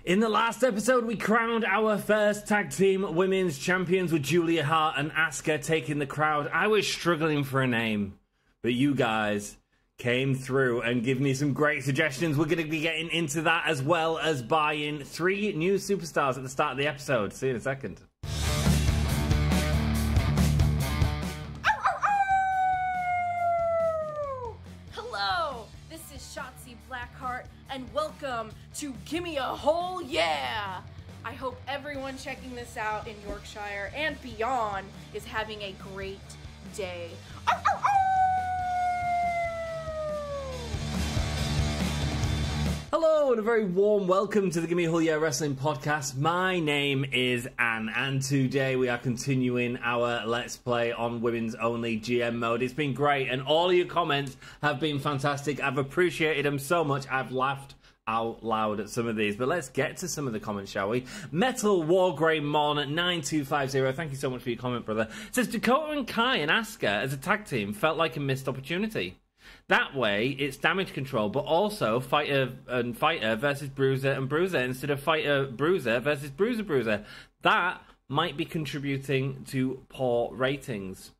In the last episode, we crowned our first tag team women's champions with Julia Hart and Asuka taking the crowd. I was struggling for a name, but you guys came through and give me some great suggestions. We're going to be getting into that as well as buying 3 new superstars at the start of the episode. See you in a second. Hello, this is Shotzi Blackheart, and welcome to Gimme a Whole Yeah! I hope everyone checking this out in Yorkshire and beyond is having a great day. Hello and a very warm welcome to the Gimme a Whole Yeah Wrestling Podcast. My name is Anne and today we are continuing our Let's Play on Women's Only GM mode. It's been great and all of your comments have been fantastic. I've appreciated them so much. I've laughed out loud at some of these, but let's get to some of the comments, shall we? Metal Wargrey Mon 9250, thank you so much for your comment, brother. It says Dakota and Kai and Asuka as a tag team felt like a missed opportunity. That way, it's damage control, but also fighter and fighter versus bruiser and bruiser instead of fighter bruiser versus bruiser bruiser. That might be contributing to poor ratings.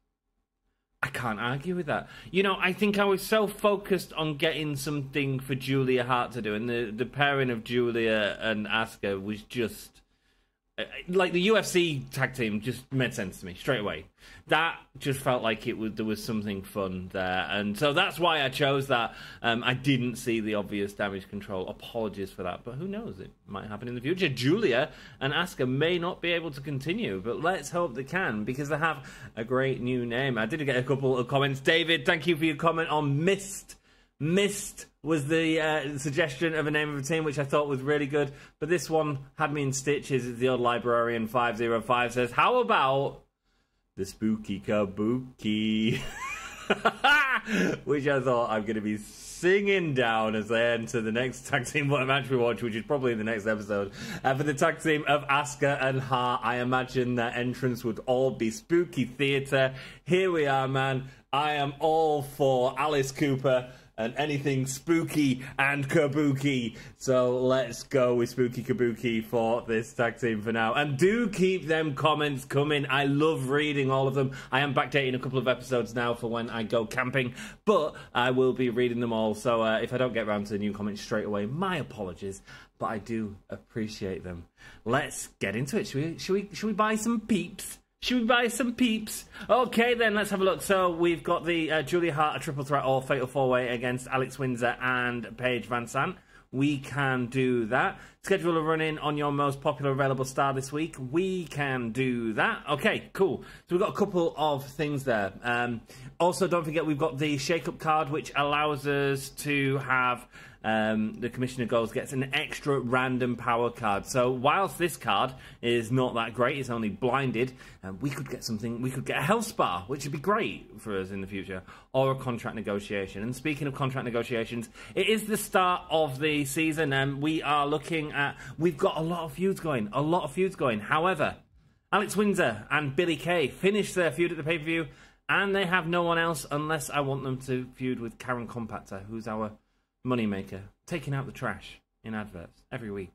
I can't argue with that. You know, I think I was so focused on getting something for Julia Hart to do, and the pairing of Julia and Asuka was just... like, the UFC tag team just made sense to me straight away. That just felt like there was something fun there, and so that's why I chose that. I didn't see the obvious damage control. Apologies for that, but who knows? It might happen in the future. Julia and Asuka may not be able to continue, but let's hope they can, because they have a great new name. I did get a couple of comments. David, thank you for your comment on Mist. Mist was the suggestion of a name of a team, which I thought was really good. But this one had me in stitches. It's the old Librarian 505 says, how about the Spooky Kabuki? Which I thought I'm going to be singing down as they enter the next tag team match we watch, which is probably in the next episode. For the tag team of Asuka and Hart, I imagine their entrance would all be spooky theatre. Here we are, man. I am all for Alice Cooper and anything spooky and kabuki. So let's go with spooky kabuki for this tag team for now. And do keep them comments coming. I love reading all of them. I am backdating a couple of episodes now for when I go camping, but I will be reading them all. So if I don't get around to the new comments straight away, my apologies, but I do appreciate them. Let's get into it. Should we buy some peeps? Should we buy some peeps? Okay, then, let's have a look. So, we've got the Julia Hart, a triple threat or fatal four-way against Alex Windsor and Paige Van Sant. We can do that. Schedule a run-in on your most popular available star this week. We can do that. Okay, cool. So, we've got a couple of things there. Also, don't forget, we've got the shake-up card, which allows us to have... the Commissioner Goals gets an extra random power card. So whilst this card is not that great, it's only blinded, we could get something, we could get a health spa, which would be great for us in the future, or a contract negotiation. And speaking of contract negotiations, it is the start of the season and we are looking at, we've got a lot of feuds going, However, Alex Windsor and Billie Kay finished their feud at the pay-per-view and they have no one else unless I want them to feud with Karen Compactor, who's our moneymaker, taking out the trash in adverts every week.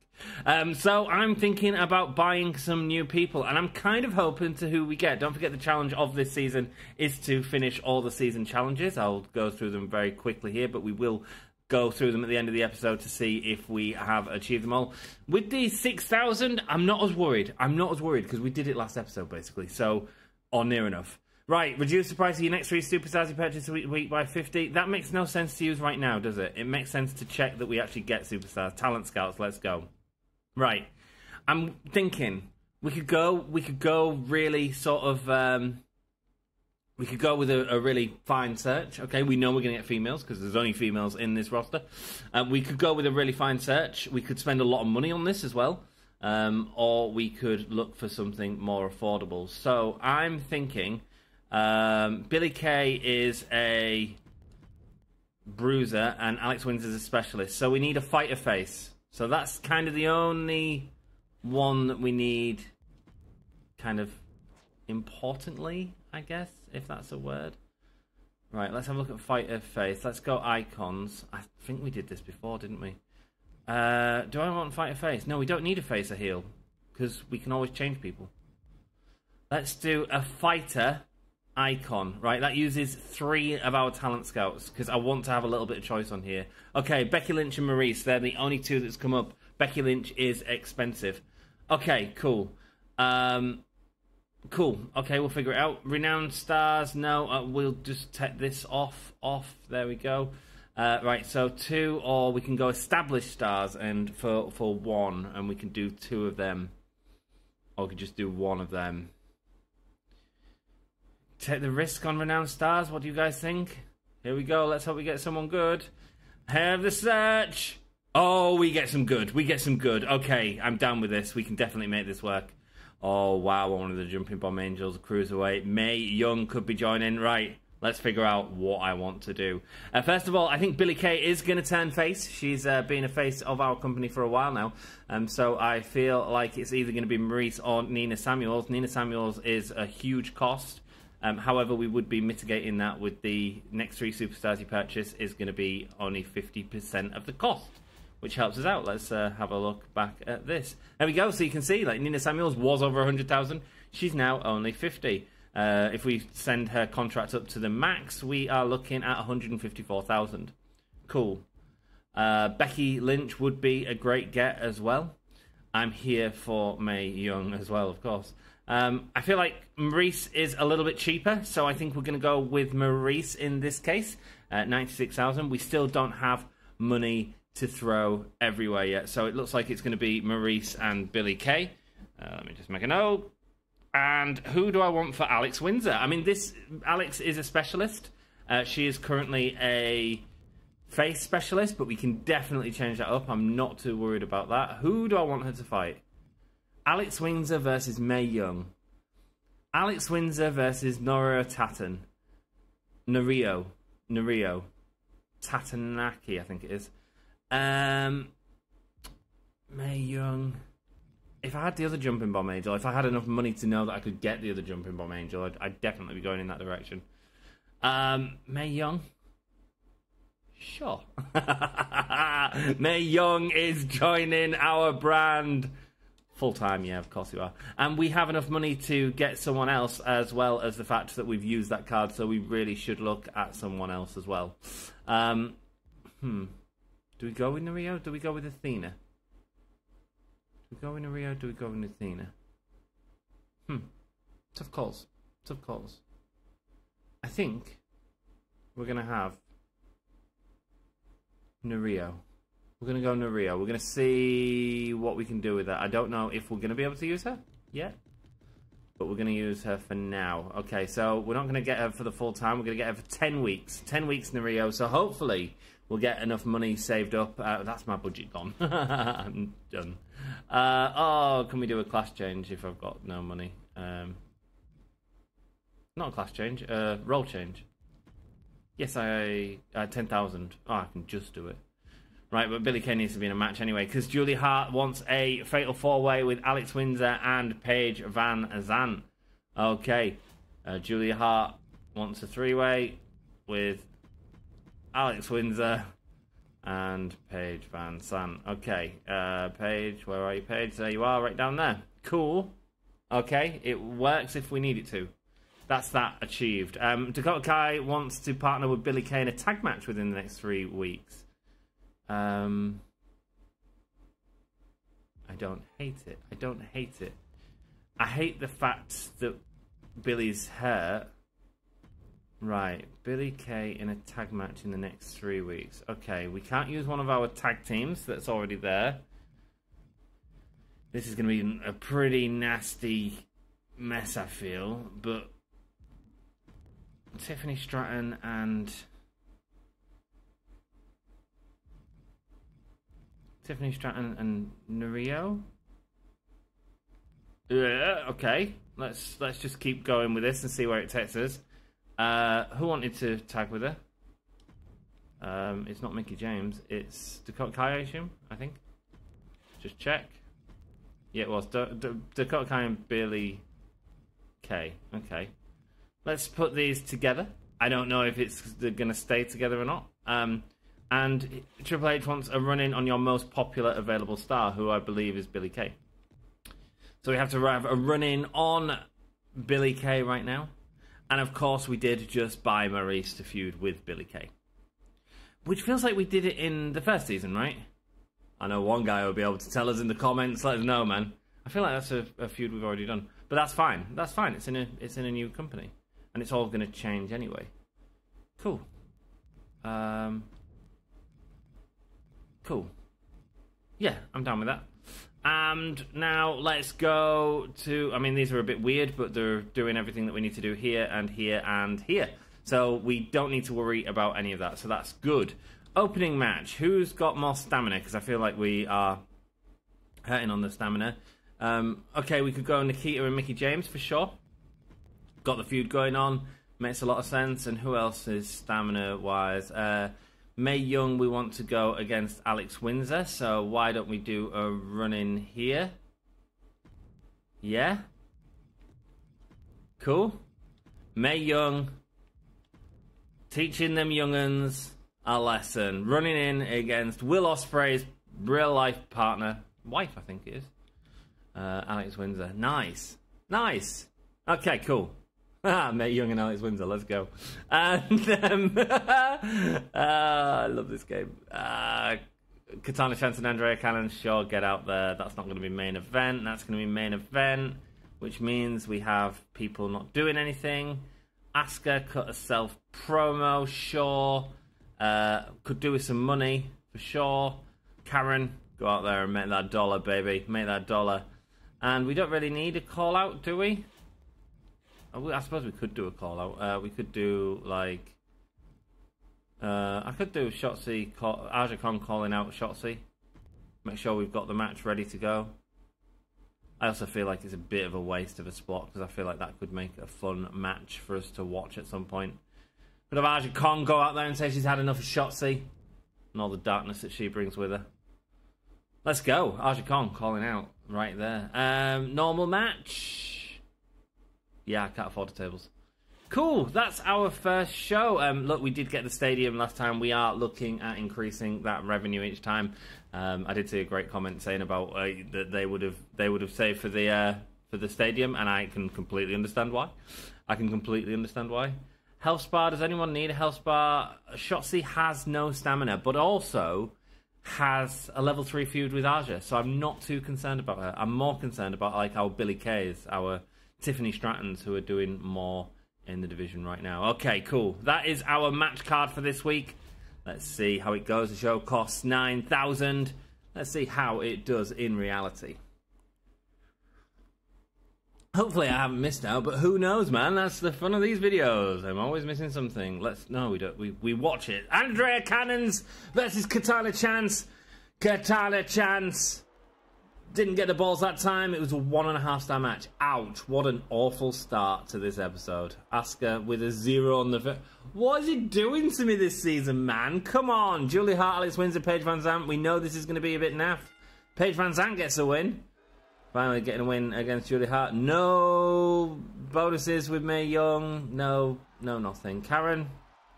So I'm thinking about buying some new people, and I'm kind of hoping to who we get. Don't forget the challenge of this season is to finish all the season challenges. I'll go through them very quickly here, but we will go through them at the end of the episode to see if we have achieved them all. With the 6,000, I'm not as worried. Because we did it last episode, basically, so, or near enough. Right, reduce the price of your next 3 superstars you purchase a week by 50. That makes no sense to use right now, does it? It makes sense to check that we actually get superstars. Talent scouts, let's go. Right, I'm thinking we could go really sort of, we could go with a really fine search. Okay, we know we're going to get females because there's only females in this roster. We could go with a really fine search. We could spend a lot of money on this as well. Or we could look for something more affordable. So I'm thinking... Billie Kay is a bruiser and Alex Windsor is a specialist. So we need a fighter face. So that's kind of the only one that we need kind of importantly, I guess, if that's a word. Right, let's have a look at fighter face. Let's go icons. I think we did this before, didn't we? Do I want to fight a face? No, we don't need a face or heel, because we can always change people. Let's do a fighter icon, right? That uses 3 of our talent scouts, because I want to have a little bit of choice on here. Okay, Becky Lynch and Maurice, they're the only 2 that's come up. Becky Lynch is expensive. Okay, cool. Cool. Okay, we'll figure it out. Renowned stars, no. We'll just take this off. There we go. Right, so 2, or we can go established stars, and for 1, and we can do 2 of them, or we could just do 1 of them. Take the risk on renowned stars. What do you guys think? Here we go. Let's hope we get someone good. Have the search. Oh, we get some good. We get some good. Okay, I'm down with this. We can definitely make this work. Oh, wow, one of the Jumping Bomb Angels, Cruiserweight. Mae Young could be joining. Right, let's figure out what I want to do. First of all, I think Billie Kay is going to turn face. She's been a face of our company for a while now. So I feel like it's either going to be Maurice or Nina Samuels. Nina Samuels is a huge cost. However, we would be mitigating that with the next 3 superstars you purchase is going to be only 50% of the cost, which helps us out. Let's have a look back at this. There we go. So you can see, like, Nina Samuels was over 100,000. She's now only 50. If we send her contract up to the max, we are looking at 154,000. Cool. Becky Lynch would be a great get as well. I'm here for Mae Young as well, of course. I feel like Maurice is a little bit cheaper, so I think we're going to go with Maurice in this case. 96,000. We still don't have money to throw everywhere yet, so it looks like it's going to be Maurice and Billie Kay. Let me just make a note. And who do I want for Alex Windsor? I mean, Alex is a specialist. She is currently a face specialist, but we can definitely change that up. I'm not too worried about that. Who do I want her to fight? Alex Windsor versus Mae Young. Alex Windsor versus Norio Tatanaki. Norio Tatanaki, I think it is. Mae Young. If I had the other Jumping Bomb Angel, if I had enough money to know that I could get the other Jumping Bomb Angel, I'd definitely be going in that direction. Mae Young. Sure. Mae Young is joining our brand. Full time, yeah, of course you are. And we have enough money to get someone else, as well as the fact that we've used that card, so we really should look at someone else as well. Do we go with Norio? Do we go with Athena? Do we go with Norio? Do we go with Athena? Tough calls. Tough calls. I think we're going to have Norio. We're going to go Norio. We're going to see what we can do with that. I don't know if we're going to be able to use her yet, but we're going to use her for now. Okay, so we're not going to get her for the full time. We're going to get her for 10 weeks. 10 weeks Norio. So hopefully we'll get enough money saved up. That's my budget gone. I'm done. Oh, can we do a class change if I've got no money? Not a class change. Role change. Yes, I 10,000. Oh, I can just do it. Right, but Billie Kay needs to be in a match anyway, because Julia Hart wants a fatal 4-way with Alex Windsor and Paige Van Zandt. Okay, Julia Hart wants a 3-way with Alex Windsor and Paige Van Zandt. Okay, Paige, where are you, Paige? There you are, right down there. Cool. Okay, it works if we need it to. That's that achieved. Dakota Kai wants to partner with Billie Kay in a tag match within the next 3 weeks. I don't hate it. I don't hate it. I hate the fact that Billie's hurt. Right, Billie Kay in a tag match in the next 3 weeks. Okay, we can't use one of our tag teams that's already there. This is going to be a pretty nasty mess, I feel. But Tiffany Stratton and Norio. Yeah, okay. Let's just keep going with this and see where it takes us. Who wanted to tag with her? It's not Mickie James. It's Dakota Kai, I assume. I think. Just check. Yeah, it was Dakota Kai and Billie Kay. Okay. Let's put these together. I don't know if they're going to stay together or not. And Triple H wants a run-in on your most popular available star, who I believe is Billy Kay. So we have to have a run-in on Billy Kay right now. And of course we did just buy Maurice to feud with Billy Kay. Which feels like we did it in the first season, right? I know one guy will be able to tell us in the comments, let us know, man. I feel like that's a feud we've already done. But that's fine. That's fine. It's in a new company. And it's all going to change anyway. Cool. Cool. Yeah, I'm down with that. And now let's go to... I mean, these are a bit weird, but they're doing everything that we need to do here and here and here. So we don't need to worry about any of that. So that's good. Opening match. Who's got more stamina? Because I feel like we are hurting on the stamina. Okay, we could go Nikita and Mickie James for sure. Got the feud going on. Makes a lot of sense. And who else is stamina-wise? Mae Young, we want to go against Alex Windsor. So why don't we do a run-in here? Yeah? Cool. Mae Young. Teaching them young'uns a lesson. Running in against Will Ospreay's real-life partner. Wife, I think it is. Alex Windsor. Nice. Nice. Okay, cool. Mae Young and Alex Windsor, let's go. And I love this game. Katana Chance and Andrea Cannon, sure, get out there. That's not going to be main event. That's going to be main event, which means we have people not doing anything. Asuka cut a self-promo, sure. Could do with some money, for sure. Karen, go out there and make that dollar, baby. Make that dollar. And we don't really need a call-out, do we? I suppose we could do a call-out. We could do, like... I could do Shotzi, Aja Kong calling out Shotzi. Make sure we've got the match ready to go. I also feel like it's a bit of a waste of a spot, because I feel like that could make a fun match for us to watch at some point. Could have Aja Kong go out there and say she's had enough of Shotzi and all the darkness that she brings with her. Let's go. Aja Kong calling out right there. Normal match. Yeah, I can't afford the tables. Cool, that's our first show. Look, we did get the stadium last time. We are looking at increasing that revenue each time. I did see a great comment saying about that they would have saved for the stadium, and I can completely understand why. Health spa. Does anyone need a health spa? Shotzi has no stamina, but also has a level 3 feud with Aja, so I'm not too concerned about her. I'm more concerned about like our Billy Kays, our Tiffany Strattons, who are doing more in the division right now. Okay, cool. That is our match card for this week. Let's see how it goes. The show costs $9,000. Let's see how it does in reality. Hopefully I haven't missed out, but who knows, man? That's the fun of these videos. I'm always missing something. No, we don't. We watch it. Andrea Cannons versus Katana Chance. Katana Chance didn't get the balls that time. It was a 1.5 star match. Ouch. What an awful start to this episode. Asuka with a 0 on the... What is he doing to me this season, man? Come on. Julie Hart, Alex Windsor, Paige Van Zandt. We know this is going to be a bit naff. Paige Van Zandt gets a win. Finally getting a win against Julie Hart. No bonuses with Mae Young. No, nothing. Karen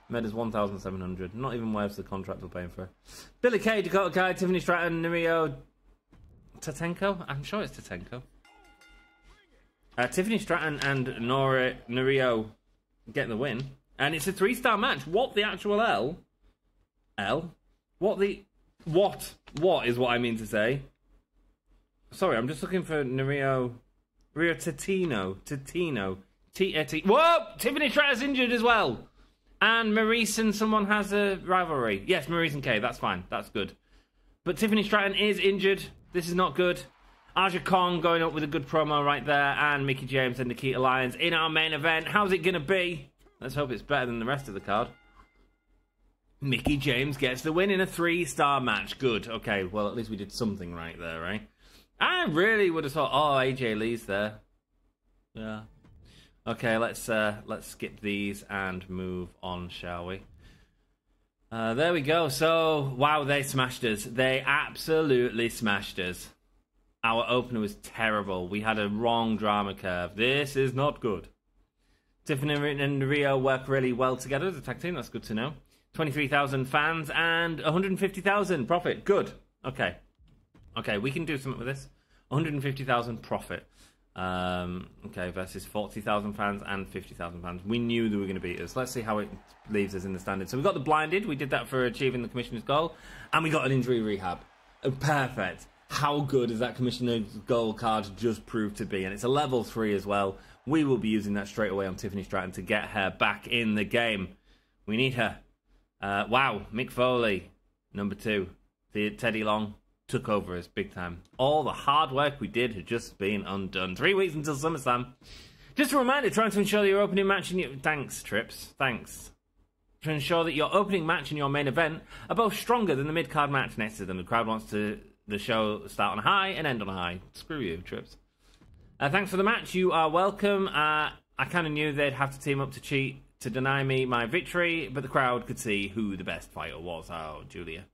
made us 1,700. Not even worth the contract we're paying for her. Billy Kay, Dakota Kai, Tiffany Stratton, Nereo Tatenko? I'm sure it's Tatenko. Tiffany Stratton and Nereo getting the win. And it's a 3-star match. What the actual L? L? What is what I mean to say. Sorry, I'm just looking for Rio Tatino. Whoa! Tiffany Stratton's injured as well. And Maurice and someone has a rivalry. Yes, Maurice and Kay. That's fine. That's good. But Tiffany Stratton is injured. This is not good. Aja Kong going up with a good promo right there. And Mickie James and Nikita Lyons in our main event. How's it going to be? Let's hope it's better than the rest of the card. Mickie James gets the win in a 3-star match. Good. Okay, well, at least we did something right there, right? I really would have thought, oh, AJ Lee's there. Yeah. Okay, let's skip these and move on, shall we? There we go. So, wow, they smashed us. They absolutely smashed us. Our opener was terrible. We had a wrong drama curve. This is not good. Tiffany and Rio work really well together as a tag team. That's good to know. 23,000 fans and 150,000 profit. Good. Okay, we can do something with this. 150,000 profit. Okay, versus 40,000 fans and 50,000 fans. We knew they were going to beat us. Let's see how it leaves us in the standings. So we got the blinded. We did that for achieving the commissioner's goal. And we got an injury rehab. Perfect. How good is that commissioner's goal card just proved to be? And it's a level 3 as well. We will be using that straight away on Tiffany Stratton to get her back in the game. We need her. Wow, Mick Foley, number 2. Teddy Long took over us big time. All the hard work we did had just been undone. 3 weeks until SummerSlam. Just a reminder, trying to ensure that your opening match and your... Thanks, Trips. Thanks. To ensure that your opening match and your main event are both stronger than the mid-card match next to them. The crowd wants the show start on a high and end on a high. Screw you, Trips. Thanks for the match. You are welcome. I kind of knew they'd have to team up to cheat to deny me my victory, but the crowd could see who the best fighter was. Oh, Julia.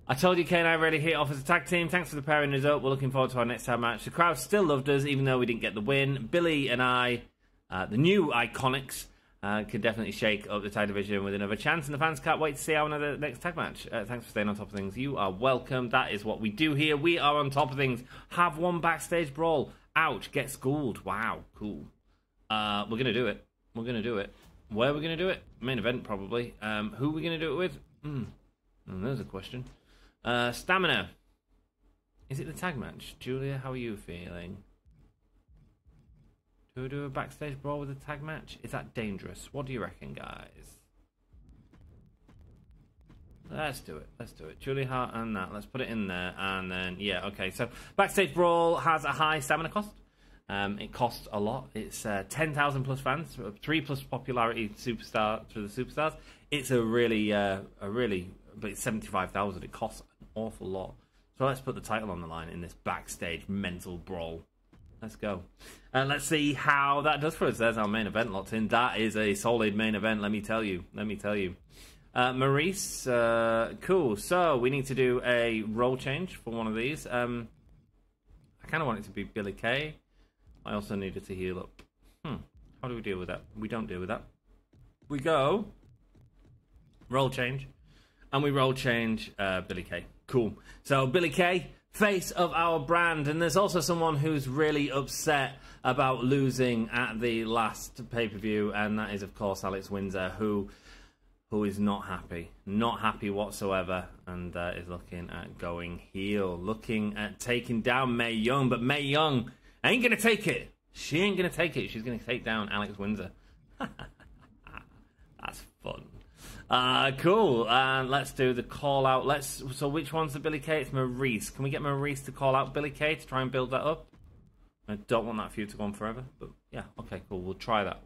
I told you Kay and I really hit off as a tag team. Thanks for the pairing us up. We're looking forward to our next time match. The crowd still loved us, even though we didn't get the win. Billy and I, the new Iconics, could definitely shake up the tag division with another chance, and the fans can't wait to see our next tag match. Thanks for staying on top of things. You are welcome. That is what we do here. We are on top of things. Have one backstage brawl. Ouch. Get schooled. Wow. Cool. We're going to do it. We're going to do it. Where are we going to do it? Main event, probably. Who are we going to do it with? There's a question. Stamina. Is it the tag match? Julia, how are you feeling? Do we do a backstage brawl with a tag match? Is that dangerous? What do you reckon, guys? Let's do it. Let's do it. Julia Hart and that. Let's put it in there. And then, yeah, okay. So, backstage brawl has a high stamina cost. It costs a lot. It's 10,000 plus fans, 3 plus popularity superstar for the superstars. It's but it's 75,000. It costs an awful lot. So let's put the title on the line in this backstage mental brawl. Let's go. And let's see how that does for us. There's our main event locked in. That is a solid main event, let me tell you. Maurice, cool. So we need to do a role change for one of these. I kind of want it to be Billy Kay. I also needed to heal up. How do we deal with that? We don't deal with that. We go role change, and we role change Billy Kay. Cool. So Billy Kay, face of our brand, and there's also someone who's really upset about losing at the last pay-per-view, and that is, of course, Alex Windsor, who is not happy whatsoever, and is looking at going heel, looking at taking down Mae Young, but Mae Young ain't gonna take it. She ain't gonna take it. She's gonna take down Alex Windsor. That's fun. Cool. Let's do the call out. So which one's the Billy Kay? It's Maurice. Can we get Maurice to call out Billy Kay to try and build that up? I don't want that feud to go on forever, but yeah, okay, cool. We'll try that.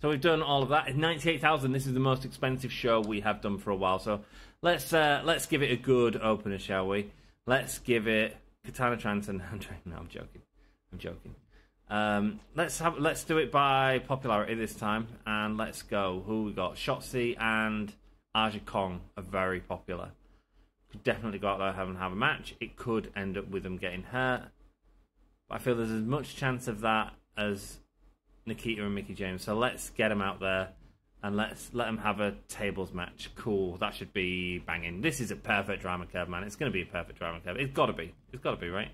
So we've done all of that. At 98,000, this is the most expensive show we have done for a while. So let's give it a good opener, shall we? Let's give it Katana Transon. No, I'm joking. Let's do it by popularity this time, and let's go. Who we got? Shotzi and Aja Kong are very popular. Could definitely go out there and have a match. It could end up with them getting hurt. But I feel there's as much chance of that as Nikita and Mickie James. So let's get them out there and let's let them have a tables match. Cool. That should be banging. This is a perfect drama curve, man. It's going to be a perfect drama curve. It's got to be. It's got to be, right?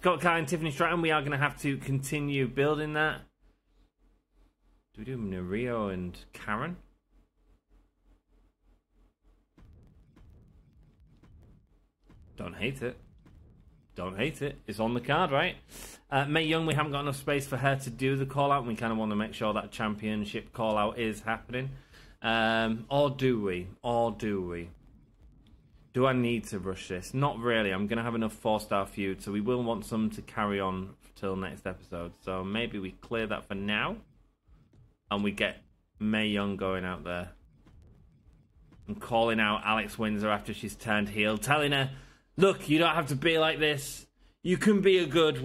Got Kai and Tiffany Stratton. We are going to have to continue building that. Do we do Nario and Karen? Don't hate it. It's on the card, right? Mae Young, we haven't got enough space for her to do the call-out. We kind of want to make sure that championship call-out is happening. Or do we? Do I need to rush this? Not really. I'm going to have enough 4-star feud, so we will want some to carry on till next episode. So maybe we clear that for now, and we get Mae Young going out there and calling out Alex Windsor after she's turned heel, telling her, look, you don't have to be like this. You can be a good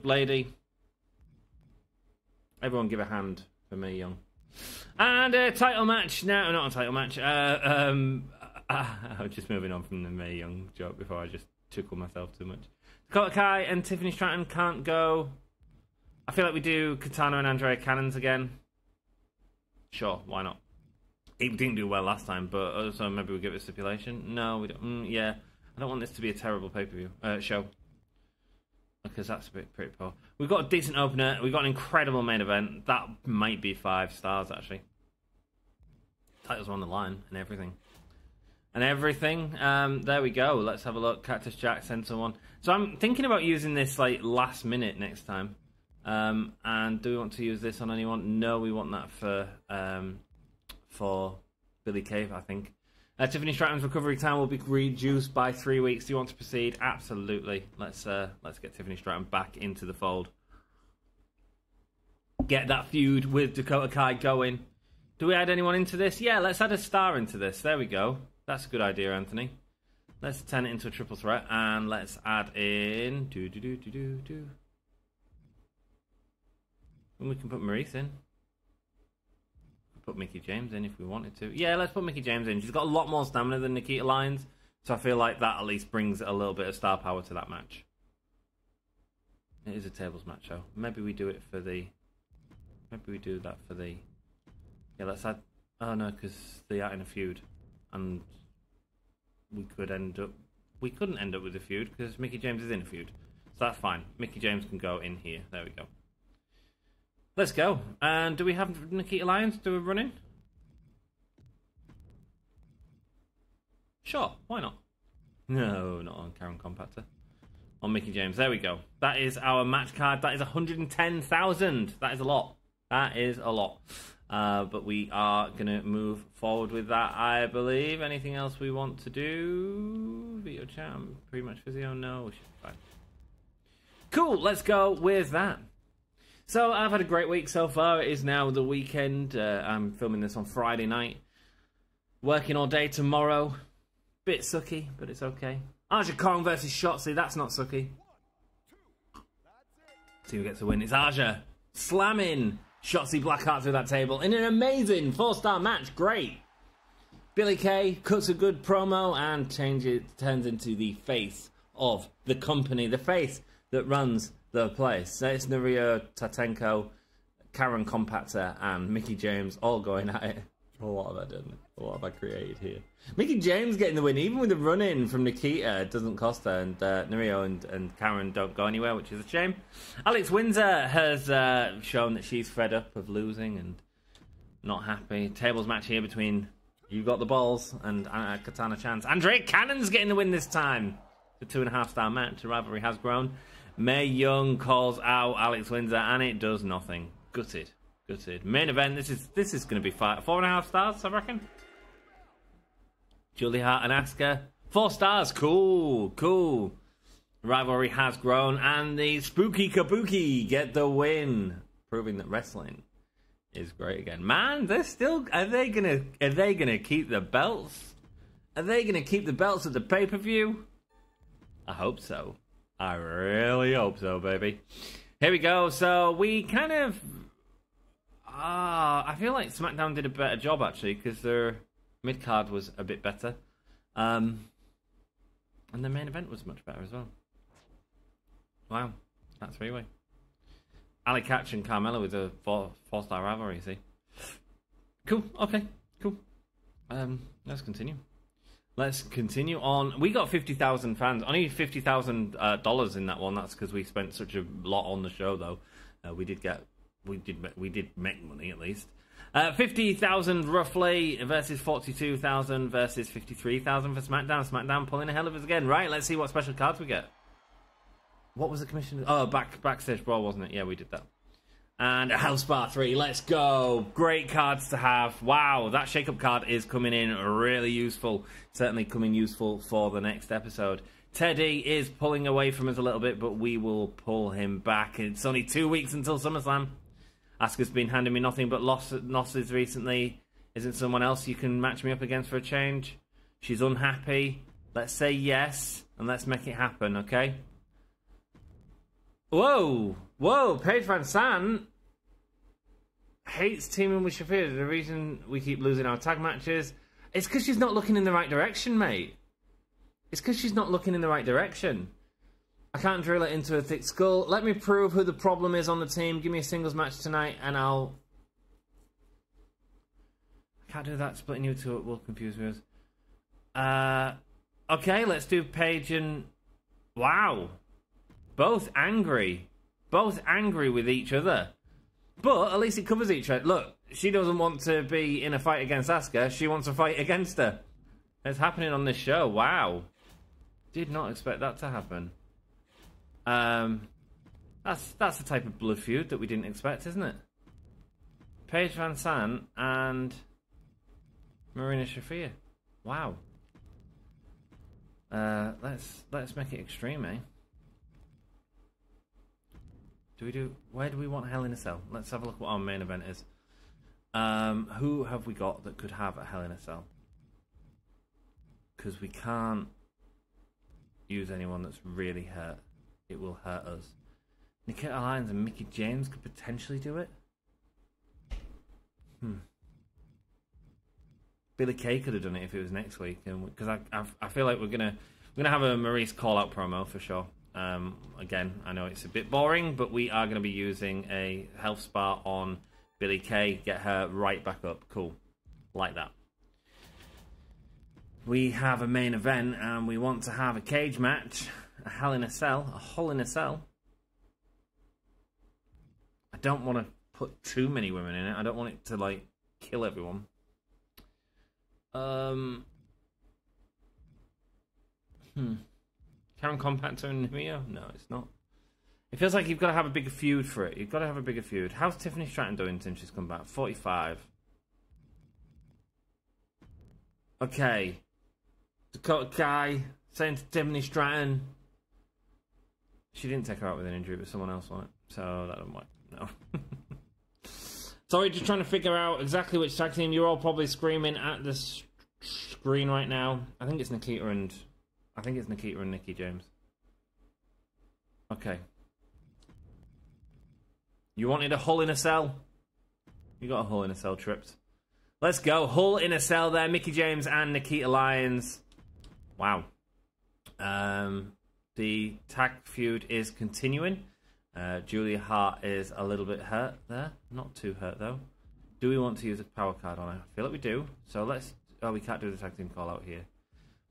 lady. Everyone give a hand for Mae Young. And a title match. No, not a title match. I'm just moving on from the Mae Young joke before I just tickle myself too much. Dakota Kai and Tiffany Stratton can't go. I feel like we do Katana and Andrea Cannons again. Sure, why not? It didn't do well last time, but so maybe we'll give it a stipulation. No, we don't. Yeah, I don't want this to be a terrible pay-per-view show. Because that's a bit pretty poor. We've got a decent opener. We've got an incredible main event. That might be 5 stars, actually. Titles are on the line and everything. There we go. Let's have a look. Cactus Jack, send someone. So I'm thinking about using this like last minute next time. And do we want to use this on anyone? No, we want that for Billy Cave, I think. Tiffany Stratton's recovery time will be reduced by 3 weeks. Do you want to proceed? Absolutely. Let's get Tiffany Stratton back into the fold. Get that feud with Dakota Kai going. Do we add anyone into this? Yeah, let's add a star into this. There we go. That's a good idea, Anthony. Let's turn it into a triple threat and let's add in. And we can put Maurice in. Put Mickie James in if we wanted to. Yeah, let's put Mickie James in. She's got a lot more stamina than Nikita Lyons, so I feel like that at least brings a little bit of star power to that match. It is a tables match, though. Maybe we do it for the... Maybe we do that for the... Yeah, let's add... Oh, no, because they are in a feud. And we could end up... We couldn't end up with a feud because Mickie James is in a feud. So that's fine. Mickie James can go in here. There we go. Let's go. And do we have Nikita Lyons do a run in? Sure, why not? No, not on Karen Compactor. On Mickie James. There we go. That is our match card. That is 110,000. That is a lot. That is a lot. But we are going to move forward with that, I believe. Anything else we want to do? Video chat? Pretty much physio? No, we should be fine. Cool, let's go with that. So, I've had a great week so far. It is now the weekend. I'm filming this on Friday night. Working all day tomorrow. Bit sucky, but it's okay. Aja Kong versus Shotzi. That's not sucky. See who gets the win. It's Aja slamming Shotzi Blackheart through that table in an amazing 4-star match. Great. Billy Kay cuts a good promo and turns into the face of the company. The face that runs the place. So it's Naria Tatenko, Karen Compactor, and Mickie James all going at it. What have I done? What have I created here? Mickie James getting the win, even with the run-in from Nikita, it doesn't cost her, and Nario and Karen don't go anywhere, which is a shame. Alex Windsor has shown that she's fed up of losing and not happy. Tables match here between You Got the Balls and Katana Chance. Andrea Cannon's getting the win this time. The 2.5-star match. The rivalry has grown. Mae Young calls out Alex Windsor, and it does nothing. Gutted. Main event. This is going to be 4.5 stars, I reckon. Julia Hart and Asuka. 4 stars. Cool. Rivalry has grown, and the Spooky Kabuki get the win, proving that wrestling is great again. Man, they're still. Are they gonna keep the belts? Are they gonna keep the belts at the pay-per-view? I hope so. I really hope so, baby. Here we go. So we kind of... I feel like SmackDown did a better job, actually, because their mid-card was a bit better. And the main event was much better as well. Wow. That's 3-way. Ali Catch and Carmella with a 4-star rivalry, see? Cool. Okay. Cool. Let's continue. Let's continue on. We got 50,000 fans. Only $50,000 in that one. That's because we spent such a lot on the show, though. We did make money at least. 50,000 roughly versus 42,000 versus 53,000 for SmackDown. SmackDown pulling a hell of us again. Right, let's see what special cards we get. What was the commission? Oh, backstage brawl, wasn't it? Yeah, we did that. And a House Bar 3, let's go. Great cards to have. Wow, that shake-up card is coming in really useful. Certainly coming useful for the next episode. Teddy is pulling away from us a little bit, but we will pull him back. It's only 2 weeks until SummerSlam. Asuka's been handing me nothing but losses recently. Isn't someone else you can match me up against for a change? She's unhappy. Let's say yes, and let's make it happen, okay? Whoa, Paige Van Sant hates teaming with Shafir. The reason we keep losing our tag matches is because she's not looking in the right direction, mate. It's because she's not looking in the right direction. I can't drill it into a thick skull. Let me prove who the problem is on the team. Give me a singles match tonight and I Can't do that. Splitting you two will confuse viewers. Okay, let's do Paige and... Wow. Both angry. Both angry with each other. But at least it covers each other. Look, she doesn't want to be in a fight against Asuka. She wants to fight against her. It's happening on this show. Wow. Did not expect that to happen. That's the type of blood feud that we didn't expect, isn't it? Paige Van Sant and Marina Shafir. Wow. Let's make it extreme, eh? Where do we want Hell in a Cell? Let's have a look what our main event is. Who have we got that could have a Hell in a Cell? Because we can't use anyone that's really hurt. It will hurt us. Nikita Lyons and Mickie James could potentially do it. Billy Kay could have done it if it was next week, and because I feel like we're gonna have a Maurice call out promo for sure. Again, I know it's a bit boring, but we are going to be using a health spa on Billy Kay, get her right back up. Cool, like that. We have a main event, and we want to have a cage match, a Hell in a Cell, a Hole in a Cell. I don't want to put too many women in it. I don't want it to like kill everyone. Karen Compactor and Neo? No, it's not. It feels like you've got to have a bigger feud for it. You've got to have a bigger feud. How's Tiffany Stratton doing since she's come back? 45. Okay. Dakota Kai saying to Tiffany Stratton. She didn't take her out with an injury, but someone else won it. So that doesn't work. No. Sorry, just trying to figure out exactly which tag team. You're all probably screaming at the screen right now. I think it's Nikita and Mickie James. Okay. You wanted a Hull in a Cell? You got a Hull in a Cell tripped. Let's go. Hull in a Cell there. Mickie James and Nikita Lyons. Wow. The tag feud is continuing. Julia Hart is a little bit hurt there. Not too hurt, though. Do we want to use a power card on her? I feel like we do. So let's... Oh, we can't do the tag team call out here.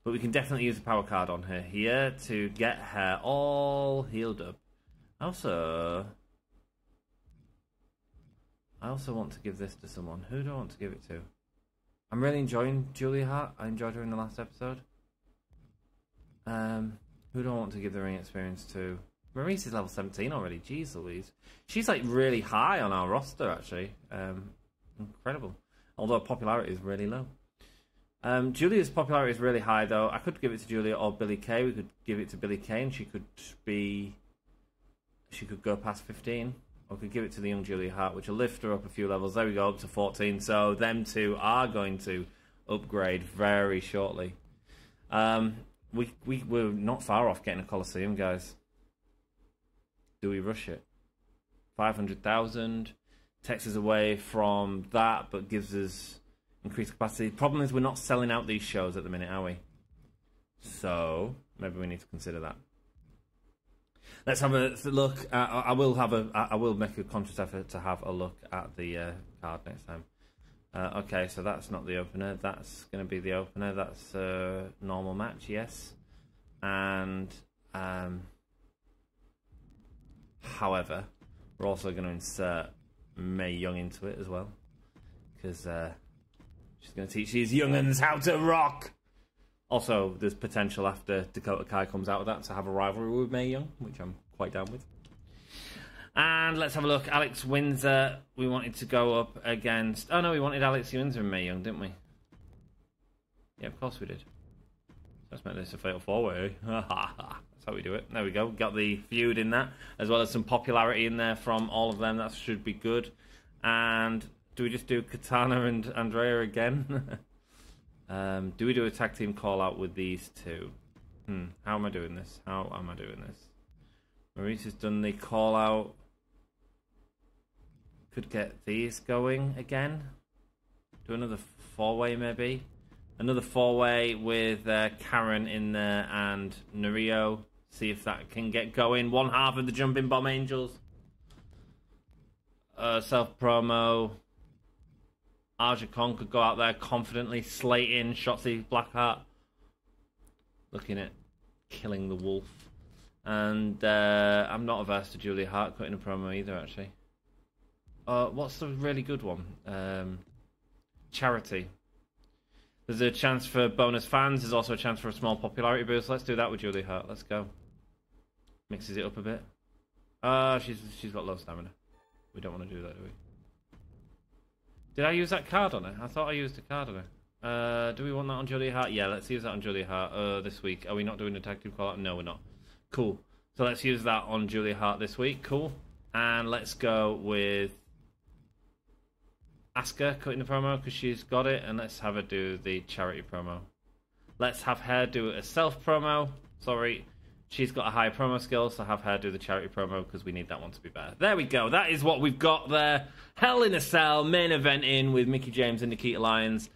But we can definitely use a power card on her here to get her all healed up. I also want to give this to someone. Who do I want to give it to? I'm really enjoying Julia Hart. I enjoyed her in the last episode. Who do I want to give the ring experience to? Maurice is level 17 already. Jeez Louise. She's like really high on our roster, actually. Incredible. Although popularity is really low. Julia's popularity is really high, though. I could give it to Julia or Billy Kay. We could give it to Billy Kay, and she could go past 15. Or we could give it to the young Julia Hart, which will lift her up a few levels. There we go, up to 14. So them two are going to upgrade very shortly. We're not far off getting a Coliseum, guys. Do we rush it? 500,000 takes us away from that, but gives us increased capacity. Problem is, we're not selling out these shows at the minute, are we? So maybe we need to consider that. Let's have a look. I will make a conscious effort to have a look at the card next time. Okay, so that's not the opener. That's going to be the opener. That's a normal match, yes. And however, we're also going to insert Mae Young into it as well, because she's going to teach these young'uns how to rock. Also, there's potential after Dakota Kai comes out of that to have a rivalry with Mae Young, which I'm quite down with. And let's have a look. Alex Windsor, we wanted to go up against... Oh no, we wanted Alex Windsor and Mae Young, didn't we? Yeah, of course we did. Let's make this a fatal four-way. That's how we do it. There we go. Got the feud in that, as well as some popularity in there from all of them. That should be good. And do we just do Katana and Andrea again? Do we do a tag team call-out with these two? How am I doing this? How am I doing this? Maurice has done the call-out. Could get these going again. Do another four-way, maybe. Another four-way with Karen in there and Nario. See if that can get going. One half of the Jumping Bomb Angels. Self-promo. Aja Kong could go out there confidently, slating Shotzi Blackheart. Looking at killing the wolf. And I'm not averse to Julia Hart cutting a promo either, actually. What's the really good one? Charity. There's a chance for bonus fans. There's also a chance for a small popularity boost. Let's do that with Julia Hart. Let's go. Mixes it up a bit. She's got low stamina. We don't want to do that, do we? Did I use that card on her? I thought I used a card on her. Do we want that on Julia Hart? Yeah, let's use that on Julia Hart this week. Are we not doing a tag team call-out? No, we're not. Cool. So let's use that on Julia Hart this week. Cool. And let's go with Asuka cutting the promo because she's got it. And let's have her do the charity promo. Let's have her do a self promo. Sorry. She's got a high promo skill, so have her do the charity promo because we need that one to be better. There we go. That is what we've got there. Hell in a Cell, main eventing with Mickie James and Nikita Lyons.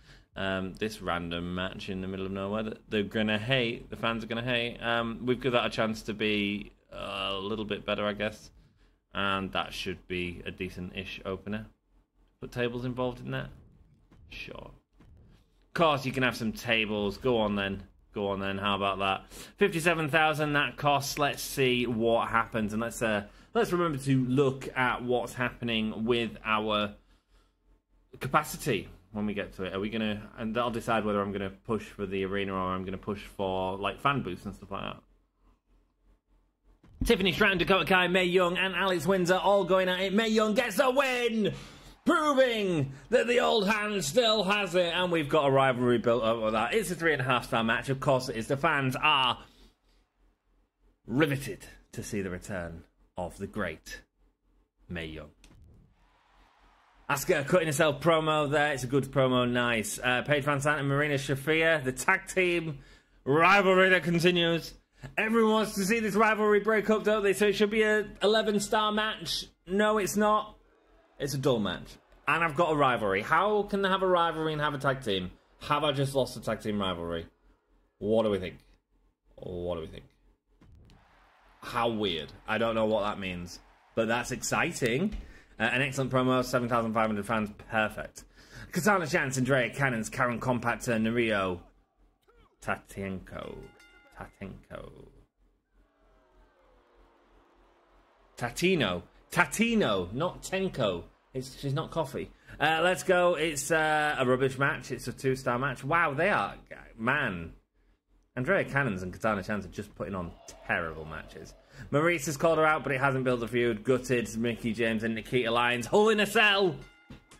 This random match in the middle of nowhere that they're going to hate. The fans are going to hate. We've got that a chance to be a little bit better, I guess. And that should be a decent-ish opener. Put tables involved in that? Sure. Of course, you can have some tables. Go on, then. Go on then, how about that? 57,000 that costs. Let's see what happens, and let's remember to look at what's happening with our capacity when we get to it. Are we gonna? And that'll decide whether I'm gonna push for the arena or I'm gonna push for like fan boosts and stuff like that. Tiffany Stratton, Dakota Kai, Mae Young, and Alex Windsor all going at it. Mae Young gets a win, proving that the old hand still has it, and we've got a rivalry built up with that. It's a 3.5-star match, of course it is. The fans are riveted to see the return of the great Mae Young. Asuka cutting herself promo there. It's a good promo, nice. Paige Van Sant and Marina Shafir, the tag team rivalry that continues. Everyone wants to see this rivalry break up, don't they? So it should be a 11-star match. No, it's not. It's a dull match. And I've got a rivalry. How can they have a rivalry and have a tag team? Have I just lost a tag team rivalry? What do we think? What do we think? How weird. I don't know what that means. But that's exciting. An excellent promo. 7,500 fans. Perfect. Katana Chance, Andrea Cannons, Karen Compactor, Nario Tatenko. Tatino, not Tenko. She's not coffee. Let's go. It's a rubbish match. It's a 2-star match. Wow, they are... Man. Andrea Cannons and Katana Chance are just putting on terrible matches. Maurice has called her out, but it hasn't built a feud. Gutted, Mickie James and Nikita Lyons. Hole in a Cell.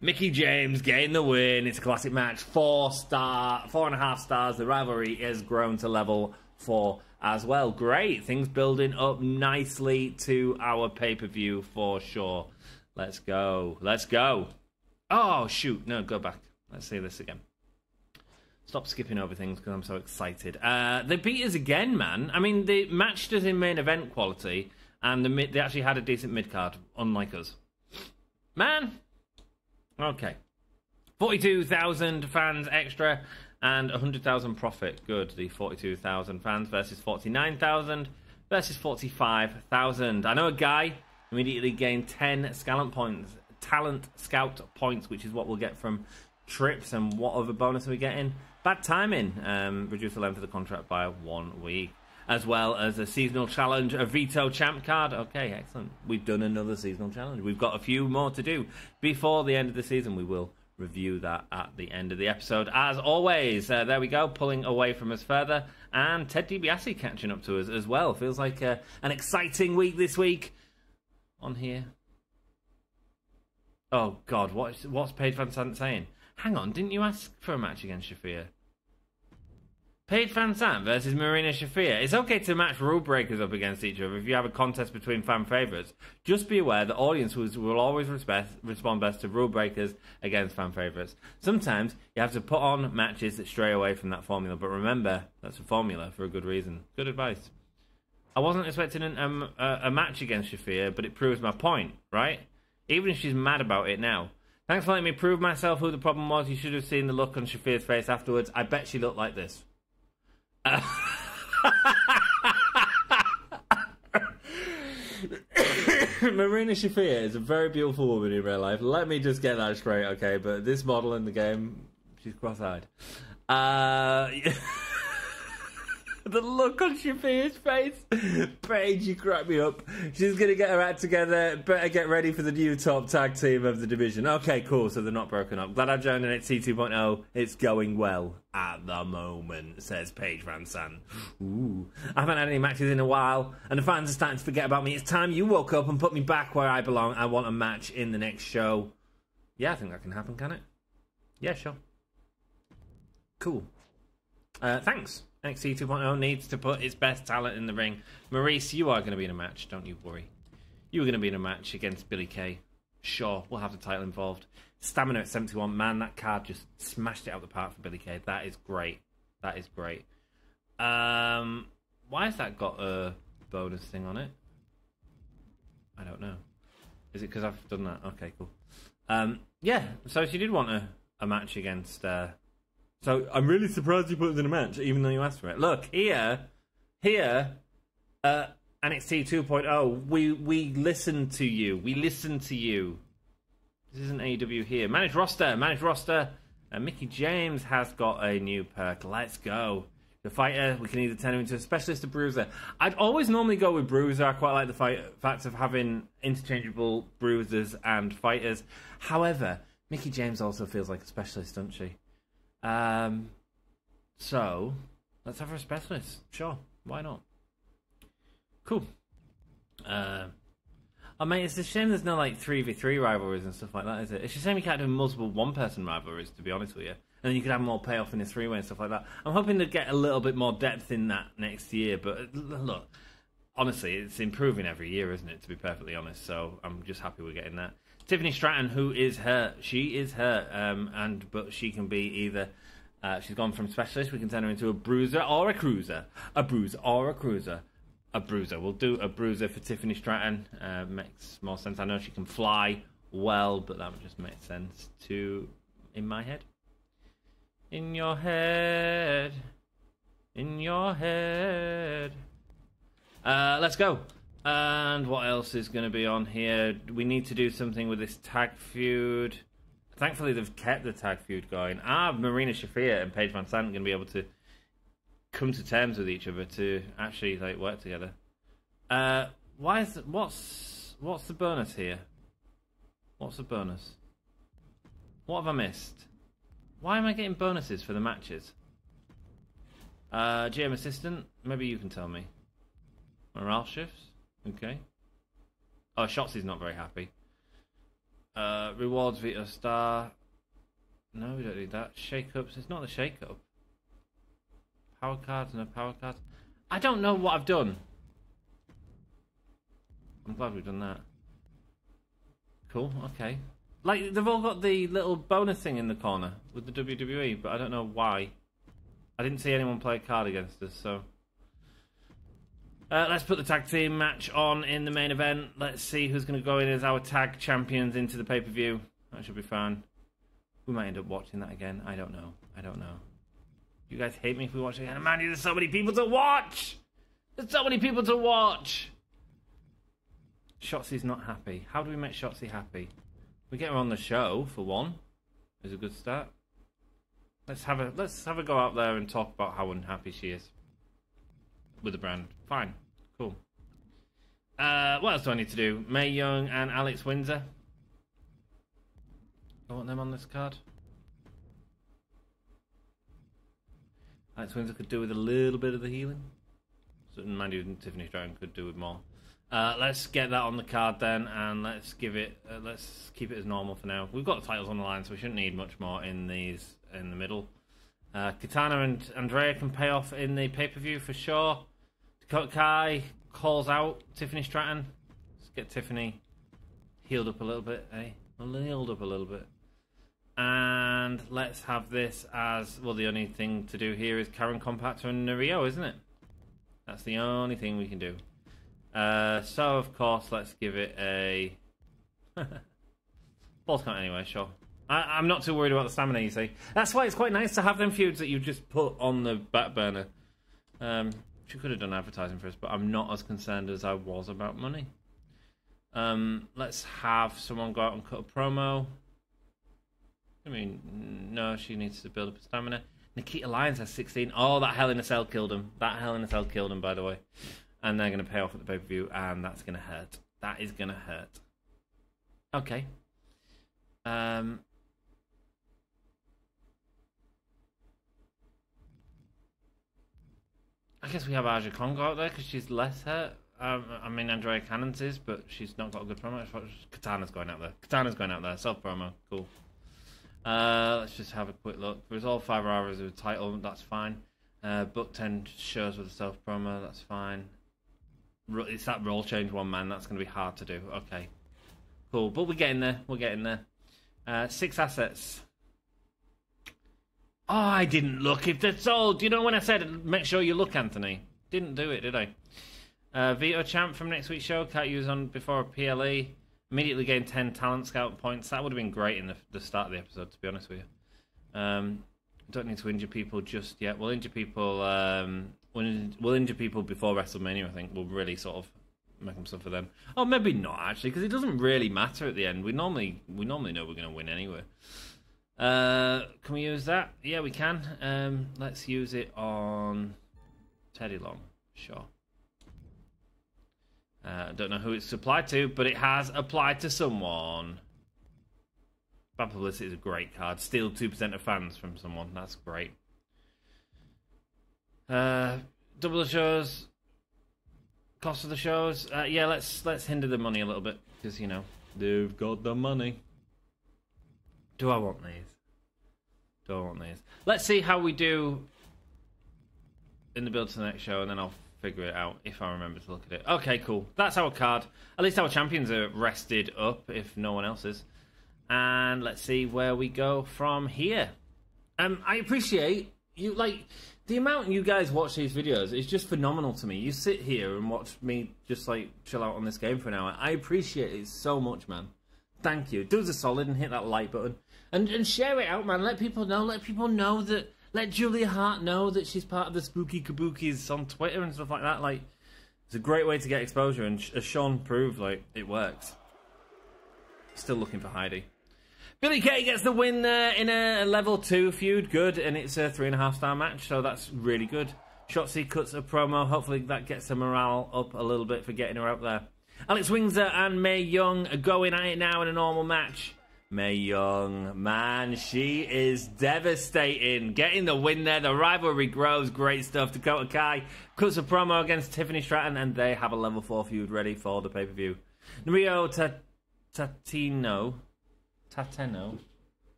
Mickie James getting the win. It's a classic match. 4.5 stars. The rivalry has grown to level 4 as well. Great. Things building up nicely to our pay-per-view for sure. Let's go. Let's go. Oh, shoot. No, go back. Let's see this again. Stop skipping over things because I'm so excited. They beat us again, man. I mean, they matched us in main event quality, and they actually had a decent mid-card, unlike us. Man. Okay. 42,000 fans extra and 100,000 profit. Good. The 42,000 fans versus 49,000 versus 45,000. I know a guy immediately gained 10 talent scout points, which is what we'll get from trips. And what other bonus are we getting? Bad timing. Reduce the length of the contract by 1 week. As well as a seasonal challenge, a veto champ card. Okay, excellent. We've done another seasonal challenge. We've got a few more to do before the end of the season. We will review that at the end of the episode. As always, there we go, pulling away from us further. And Ted DiBiase catching up to us as well. Feels like an exciting week this week on here. Oh, God, what's Paige Van Sant saying? Hang on, didn't you ask for a match against Shafir? Paige Van Sant versus Marina Shafir. It's okay to match rule breakers up against each other if you have a contest between fan favourites. Just be aware the audience will always respond best to rule breakers against fan favourites. Sometimes you have to put on matches that stray away from that formula, but remember, that's a formula for a good reason. Good advice. I wasn't expecting a match against Shafir, but it proves my point, right? Even if she's mad about it now. Thanks for letting me prove myself who the problem was. You should have seen the look on Shafir's face afterwards. I bet she looked like this. Marina Shafir is a very beautiful woman in real life. Let me just get that straight, okay? But this model in the game, she's cross-eyed. The look on Shafir's face. Paige, you crack me up. She's going to get her act together. Better get ready for the new top tag team of the division. Okay, cool. So they're not broken up. Glad I joined NXT 2.0. It's going well at the moment, says Paige Van Sant. Ooh. I haven't had any matches in a while, and the fans are starting to forget about me. It's time you woke up and put me back where I belong. I want a match in the next show. Yeah, I think that can happen, can it? Yeah, sure. Cool. Thanks. NXT 2.0 needs to put its best talent in the ring. Maurice, you are going to be in a match, don't you worry. You are going to be in a match against Billy Kay. Sure, we'll have the title involved. Stamina at 71. Man, that card just smashed it out the park for Billy Kay. That is great. That is great. Why has that got a bonus thing on it? I don't know. Is it because I've done that? Okay, cool. Yeah, so she did want a match against... So I'm really surprised you put us in a match, even though you asked for it. Look, here, NXT 2.0, we listen to you. We listen to you. This isn't AEW here. Managed roster. Mickey James has got a new perk. Let's go. The fighter, we can either turn him into a specialist or bruiser. I'd always normally go with bruiser. I quite like the fact of having interchangeable bruisers and fighters. However, Mickey James also feels like a specialist, doesn't she? So let's have her a specialist. Sure, why not? Cool. Oh mate, it's a shame there's no like 3v3 rivalries and stuff like that, is it? It's a shame you can't do multiple one-person rivalries, to be honest with you. And then you could have more payoff in the three-way and stuff like that. I'm hoping to get a little bit more depth in that next year, but look, honestly, it's improving every year, isn't it, to be perfectly honest? So I'm just happy we're getting that. Tiffany Stratton, who is hurt. She is hurt, but she can be either... she's gone from specialist. We can turn her into a bruiser or a cruiser. A bruiser or a cruiser. A bruiser. We'll do a bruiser for Tiffany Stratton. Makes more sense. I know she can fly well, but that would just make sense to... in my head. In your head. In your head. Let's go. And what else is going to be on here? We need to do something with this tag feud. Thankfully, they've kept the tag feud going. Marina Shafir and Paige Van Sant are going to be able to come to terms with each other to actually like work together. What's the bonus here? What's the bonus? What have I missed? Why am I getting bonuses for the matches? GM assistant, maybe you can tell me. Morale shifts. Okay. Oh, Shotzi's not very happy. Rewards Vito Star. No, we don't need that. Shake-ups. It's not the shake-up. Power cards, no power cards. I don't know what I've done. I'm glad we've done that. Cool, okay. Like, they've all got the little bonus thing in the corner with the WWE, but I don't know why. I didn't see anyone play a card against us, so... let's put the tag team match on in the main event. Let's see who's going to go in as our tag champions into the pay-per-view. That should be fun. We might end up watching that again. I don't know. You guys hate me if we watch it again. Man, there's so many people to watch! There's so many people to watch! Shotzi's not happy. How do we make Shotzi happy? We get her on the show, for one. Is a good start. Let's have a go out there and talk about how unhappy she is. With the brand. Fine. Cool. What else do I need to do? Mae Young and Alex Windsor. I want them on this card. Alex Windsor could do with a little bit of the healing. So, mind you, Tiffany Stratton could do with more. Let's get that on the card then, and let's give it. Let's keep it as normal for now. We've got the titles on the line, so we shouldn't need much more in these in the middle. Katana and Andrea can pay off in the pay-per-view for sure. Dakota Kai calls out Tiffany Stratton. Let's get Tiffany healed up a little bit, eh? Healed up a little bit. And let's have this as... well, the only thing to do here is Karen Compactor and Nario, isn't it? That's the only thing we can do. So, of course, let's give it a... Balls count anyway, sure. I'm not too worried about the stamina, you see. That's why it's quite nice to have them feuds that you just put on the back burner. She could have done advertising for us, but I'm not as concerned as I was about money. Let's have someone go out and cut a promo. I mean, no, she needs to build up her stamina. Nikita Lyons has 16. Oh, that Hell in a Cell killed him. That Hell in a Cell killed him, by the way. And they're going to pay off at the pay-per-view, and that's going to hurt. That is going to hurt. Okay. I guess we have Aja Kong go out there because she's less hurt. I mean, Andrea Cannons is, but she's not got a good promo. Katana's going out there. Self-promo. Cool. Let's just have a quick look. There's all 5 hours with a title. That's fine. Book 10 shows with a self-promo. That's fine. It's that role change one, man. That's going to be hard to do. Okay. Cool. But we're getting there. 6 assets. Oh, I didn't look. If they're sold. You know when I said, make sure you look, Anthony? Didn't do it, did I? Veto Champ from next week's show. Can't use on before a PLE. Immediately gain 10 talent scout points. That would have been great in the start of the episode, to be honest with you. Don't need to injure people just yet. We'll injure people. We'll injure people before WrestleMania. I think we'll really sort of make them suffer then. Oh, maybe not actually, because it doesn't really matter at the end. We normally know we're going to win anyway. Can we use that? Yeah, we can. Let's use it on Teddy Long. Sure. I don't know who it's applied to, but it has applied to someone. Bad Publicity is a great card. Steal 2% of fans from someone. That's great. Double the shows. Cost of the shows. Yeah, let's hinder the money a little bit, because, you know, they've got the money. Do I want these? Let's see how we do in the build to the next show, and then I'll figure it out if I remember to look at it. Okay, cool. That's our card. At least our champions are rested up, if no one else is. And let's see where we go from here. I appreciate you, like, the amount you guys watch these videos is just phenomenal to me. You sit here and watch me just, like, chill out on this game for an hour. I appreciate it so much, man. Thank you. Do us a solid and hit that like button. And share it out, man. Let people know. Let Julia Hart know that she's part of the Spooky Kabukis on Twitter and stuff like that. Like, it's a great way to get exposure, and as Sean proved, like, it works. Still looking for Heidi. Billy Kay gets the win there in a level 2 feud. Good, and it's a 3.5-star match, so that's really good. Shotzi cuts a promo. Hopefully that gets her morale up a little bit for getting her out there. Alex Windsor and Mae Young are going at it now in a normal match. Mae Young, man, she is devastating. Getting the win there. The rivalry grows. Great stuff. Dakota Kai cuts a promo against Tiffany Stratton, and they have a level 4 feud ready for the pay-per-view. Mario Tatino.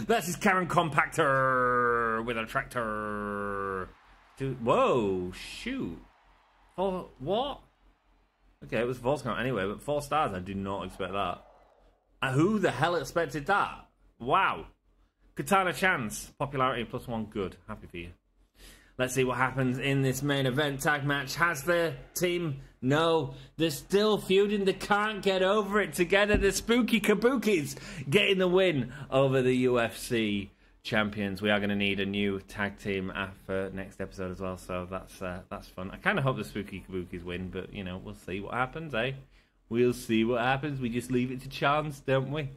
That's his Karen Compactor with a tractor. Dude, whoa, shoot. Oh, what? Okay, it was false count anyway, but 4 stars, I did not expect that. Who the hell expected that? Wow. Katana Chance, popularity +1, good. Happy for you. Let's see what happens in this main event tag match. Has the team... No, they're still feuding. They can't get over it together. The Spooky Kabukis getting the win over the UFC champions. We are going to need a new tag team after next episode as well, so that's fun. I kind of hope the Spooky Kabukis win, but, you know, we'll see what happens, eh? We'll see what happens. We just leave it to chance, don't we?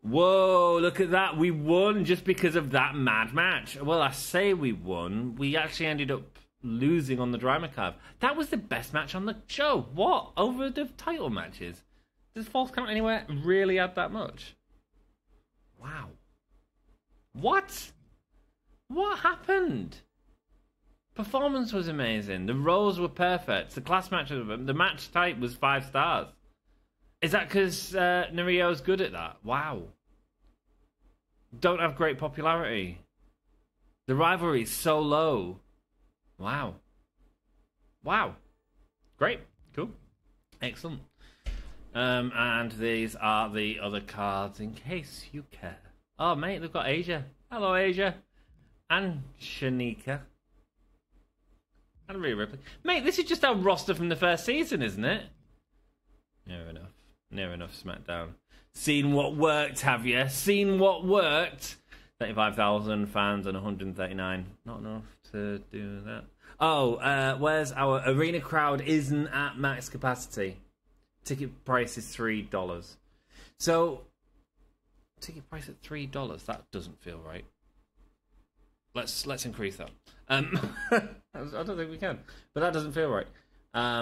Whoa, look at that. We won just because of that mad match. Well, I say we won. We actually ended up losing on the Drama card. That was the best match on the show. What? Over the title matches? Does False Count Anywhere really add that much? Wow. What? What happened? Performance was amazing. The roles were perfect. The class matches, the match type was 5 stars. Is that because Nario's good at that? Wow. Don't have great popularity. The rivalry is so low. Wow. Wow. Great. Cool. Excellent. And these are the other cards in case you care. Oh, mate, they've got Asia. Hello, Asia. And Shanika. And Rhea Ripley. Mate, this is just our roster from the first season, isn't it? Near enough. Near enough, SmackDown. Seen what worked, have you? Seen what worked? 35,000 fans and 139. Not enough to do that. Oh, where's our arena crowd? Isn't at max capacity. Ticket price is $3. So, ticket price at $3. That doesn't feel right. Let's increase that. I don't think we can, but that doesn't feel right.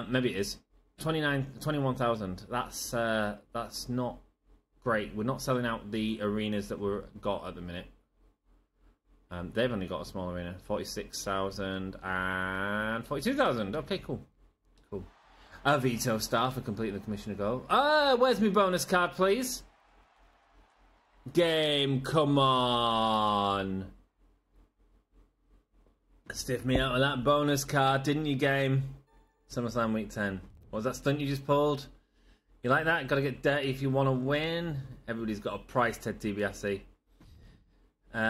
Maybe it is. 21,000. That's not great. We're not selling out the arenas that we're got at the minute. They've only got a small arena. 46,000 and 42,000. Okay, cool. Cool. Veto star for completing the commissioner goal. Where's my bonus card, please? Game, come on. Stiff me out with that bonus card, didn't you, game? SummerSlam Week 10. What was that stunt you just pulled? You like that? Gotta get dirty if you want to win. Everybody's got a price, Ted DiBiase.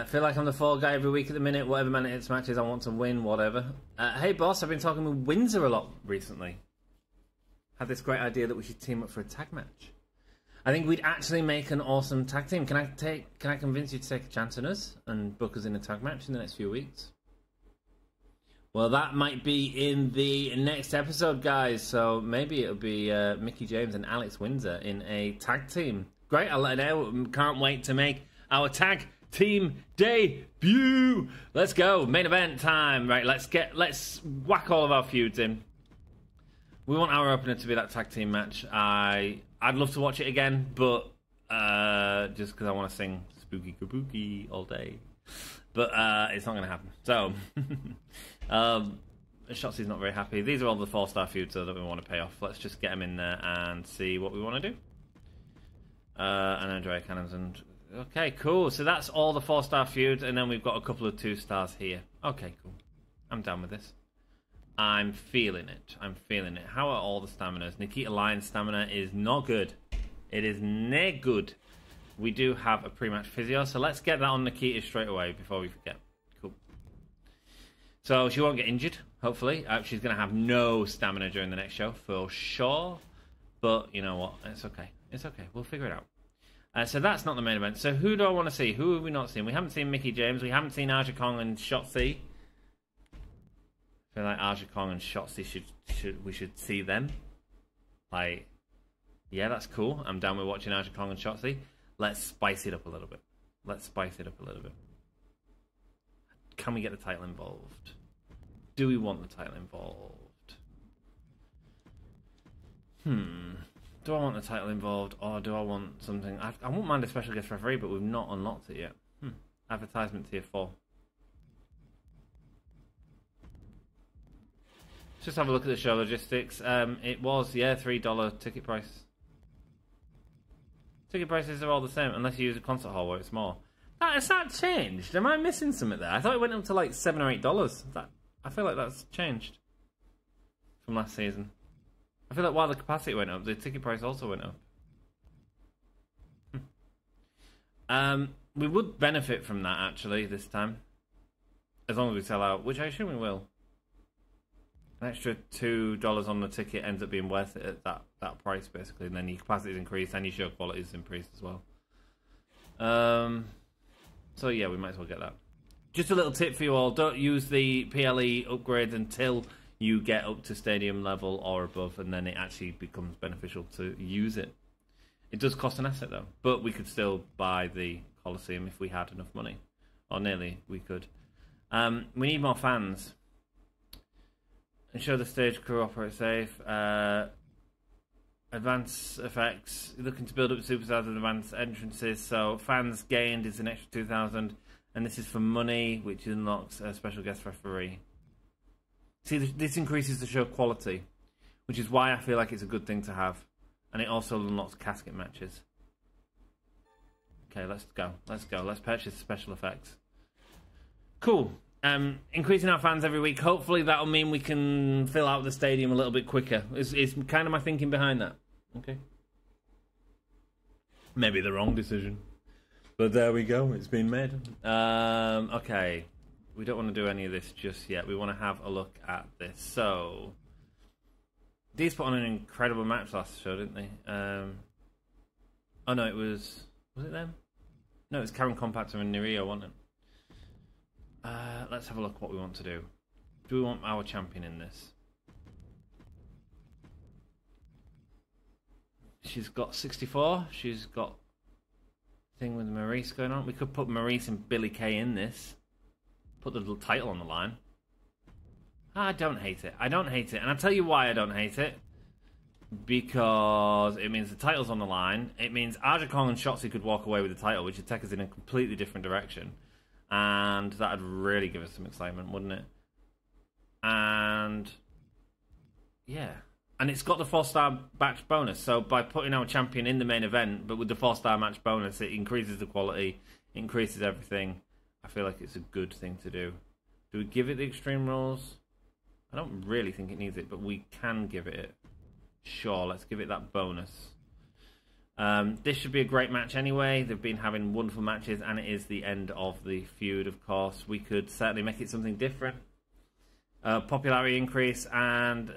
Feel like I'm the fall guy every week at the minute. Whatever man it hits matches, I want to win, whatever. Hey, boss, I've been talking with Windsor a lot recently. Had this great idea that we should team up for a tag match. I think we'd actually make an awesome tag team. Can I convince you to take a chance on us and book us in a tag match in the next few weeks? Well, that might be in the next episode, guys. So maybe it'll be Mickie James and Alex Windsor in a tag team. Great, I'll let it out. Can't wait to make our tag team debut. Let's go. Main event time. Right, let's whack all of our feuds in. We want our opener to be that tag team match. I'd love to watch it again, but just because I want to sing Spooky Kabuki all day. But it's not going to happen. So, Shotzi's not very happy. These are all the 4-star feuds that we want to pay off. Let's just get them in there and see what we want to do. And Andrea Cannons and... Okay, cool. So that's all the 4-star feuds, and then we've got a couple of 2-stars here. Okay, cool. I'm down with this. I'm feeling it. I'm feeling it. How are all the staminas? Nikita Lyons' stamina is not good. It is not good. We do have a pre-match physio, so let's get that on Nikita straight away before we forget. Cool. So she won't get injured, hopefully. She's going to have no stamina during the next show, for sure. But you know what? It's okay. It's okay. We'll figure it out. So that's not the main event. So who do I want to see? Who have we not seen? We haven't seen Mickie James. We haven't seen Aja Kong and Shotzi. I feel like Aja Kong and Shotzi we should see them. Like, yeah, that's cool. I'm down with watching Aja Kong and Shotzi. Let's spice it up a little bit. Let's spice it up a little bit. Can we get the title involved? Do we want the title involved? Do I want the title involved, or do I want something... I won't mind a special guest referee, but we've not unlocked it yet. Advertisement tier 4. Let's just have a look at the show logistics. It was, yeah, $3 ticket price. Ticket prices are all the same, unless you use a concert hall where it's more. Has that changed? Am I missing something there? I thought it went up to like $7 or $8. I feel like that's changed from last season. I feel like while the capacity went up, the ticket price also went up. We would benefit from that, actually, this time. As long as we sell out, which I assume we will. An extra $2 on the ticket ends up being worth it at that price, basically. And then your capacity is increased and your show quality is increased as well. So, yeah, we might as well get that. Just a little tip for you all. Don't use the PLE upgrades until you get up to stadium level or above, and then it actually becomes beneficial to use it. It does cost an asset, though. But we could still buy the Coliseum if we had enough money. Or nearly, we could. We need more fans. Ensure the stage crew operate safe. Advance effects. Looking to build up superstars with advanced entrances. So fans gained is an extra 2,000. And this is for money, which unlocks a special guest referee. See, this increases the show quality, which is why I feel like it's a good thing to have. And it also unlocks casket matches. Okay, let's go. Let's go. Let's purchase special effects. Cool. Increasing our fans every week. Hopefully that'll mean we can fill out the stadium a little bit quicker. It's kind of my thinking behind that. Okay. Maybe the wrong decision. But there we go. It's been made. Okay. We don't want to do any of this just yet. We want to have a look at this. So, these put on an incredible match last show, didn't they? Oh no, it was it them? No, it's Karen Compactor and Nerio, wasn't it? Let's have a look what we want to do. Do we want our champion in this? She's got 64. She's got thing with Maurice going on. We could put Maurice and Billy Kay in this. Put the little title on the line. I don't hate it. I don't hate it. And I'll tell you why I don't hate it. Because it means the title's on the line. It means Aja Kong and Shotzi could walk away with the title, which would take us in a completely different direction. And that'd really give us some excitement, wouldn't it? And yeah. And it's got the 4-star match bonus. So by putting our champion in the main event, but with the 4-star match bonus, it increases the quality, increases everything. I feel like it's a good thing to do. Do we give it the Extreme Rules? I don't really think it needs it, but we can give it. Sure, let's give it that bonus. This should be a great match anyway. They've been having wonderful matches, and it is the end of the feud, of course. We could certainly make it something different. Popularity increase and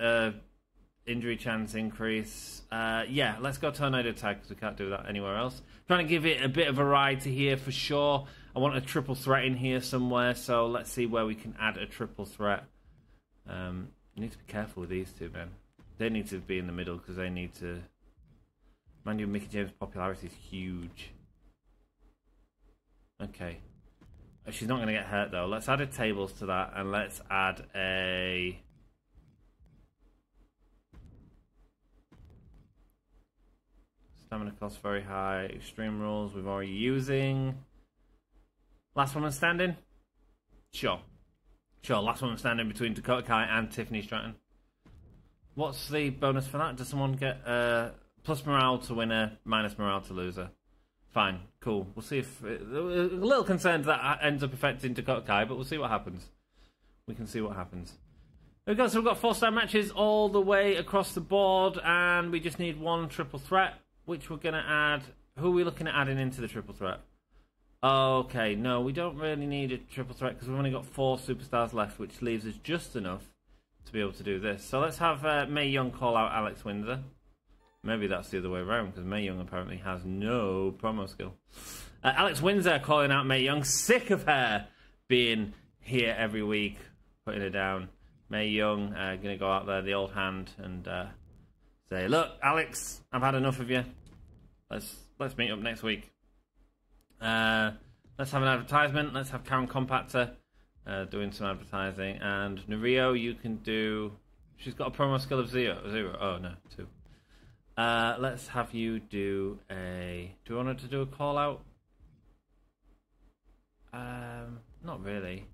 injury chance increase. Yeah, let's go Tornado Tag, because we can't do that anywhere else. Trying to give it a bit of a ride to here for sure. I want a triple threat in here somewhere, so let's see where we can add a triple threat. You need to be careful with these two, man. They need to be in the middle because they need to... Mind you, Mickie James' popularity is huge. Okay. She's not going to get hurt, though. Let's add a tables to that, and let's add a... Stamina cost very high. Extreme Rules we've already using. Last woman standing? Sure. Sure, last woman standing between Dakota Kai and Tiffany Stratton. What's the bonus for that? Does someone get plus morale to winner, minus morale to loser? Fine, cool. We'll see if... a little concerned that ends up affecting Dakota Kai, but we'll see what happens. We can see what happens. There we go, so we've got 4-star matches all the way across the board, and we just need one triple threat, which we're going to add... Who are we looking at adding into the triple threat? Okay, no, we don't really need a triple threat because we've only got 4 superstars left, which leaves us just enough to be able to do this. So let's have Mae Young call out Alex Windsor. Maybe that's the other way around because Mae Young apparently has no promo skill. Alex Windsor calling out Mae Young, sick of her being here every week, putting her down. Mae Young going to go out there, the old hand, and say, "Look, Alex, I've had enough of you. Let's meet up next week." Let's have an advertisement. Let's have Karen Compactor doing some advertising. And Nerio, you can do... She's got a promo skill of 0. Oh, no, 2. Let's have you do a... Do you want her to do a call out? Not really.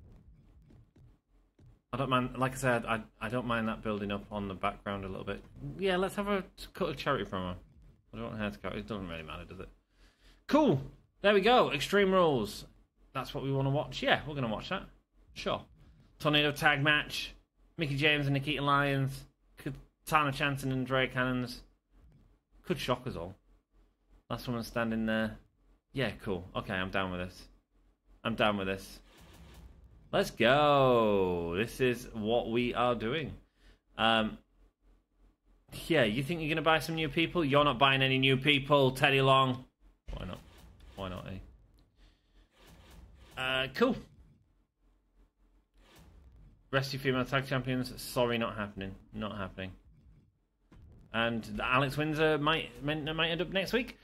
I don't mind... Like I said, I don't mind that building up on the background a little bit. Yeah, let's have her cut a charity promo. I don't want her to cut... It doesn't really matter, does it? Cool! There we go. Extreme Rules. That's what we want to watch. Yeah, we're going to watch that. Sure. Tornado tag match. Mickie James and Nikita Lyons. Katana Chanson and Dre Cannons. Could shock us all. Last woman standing there. Yeah, cool. Okay, I'm down with this. I'm down with this. Let's go. This is what we are doing. Yeah, you think you're going to buy some new people? You're not buying any new people, Teddy Long. Why not? Why not, eh? Cool. Rest of female tag champions. Sorry, not happening. Not happening. And Alex Windsor might end up next week.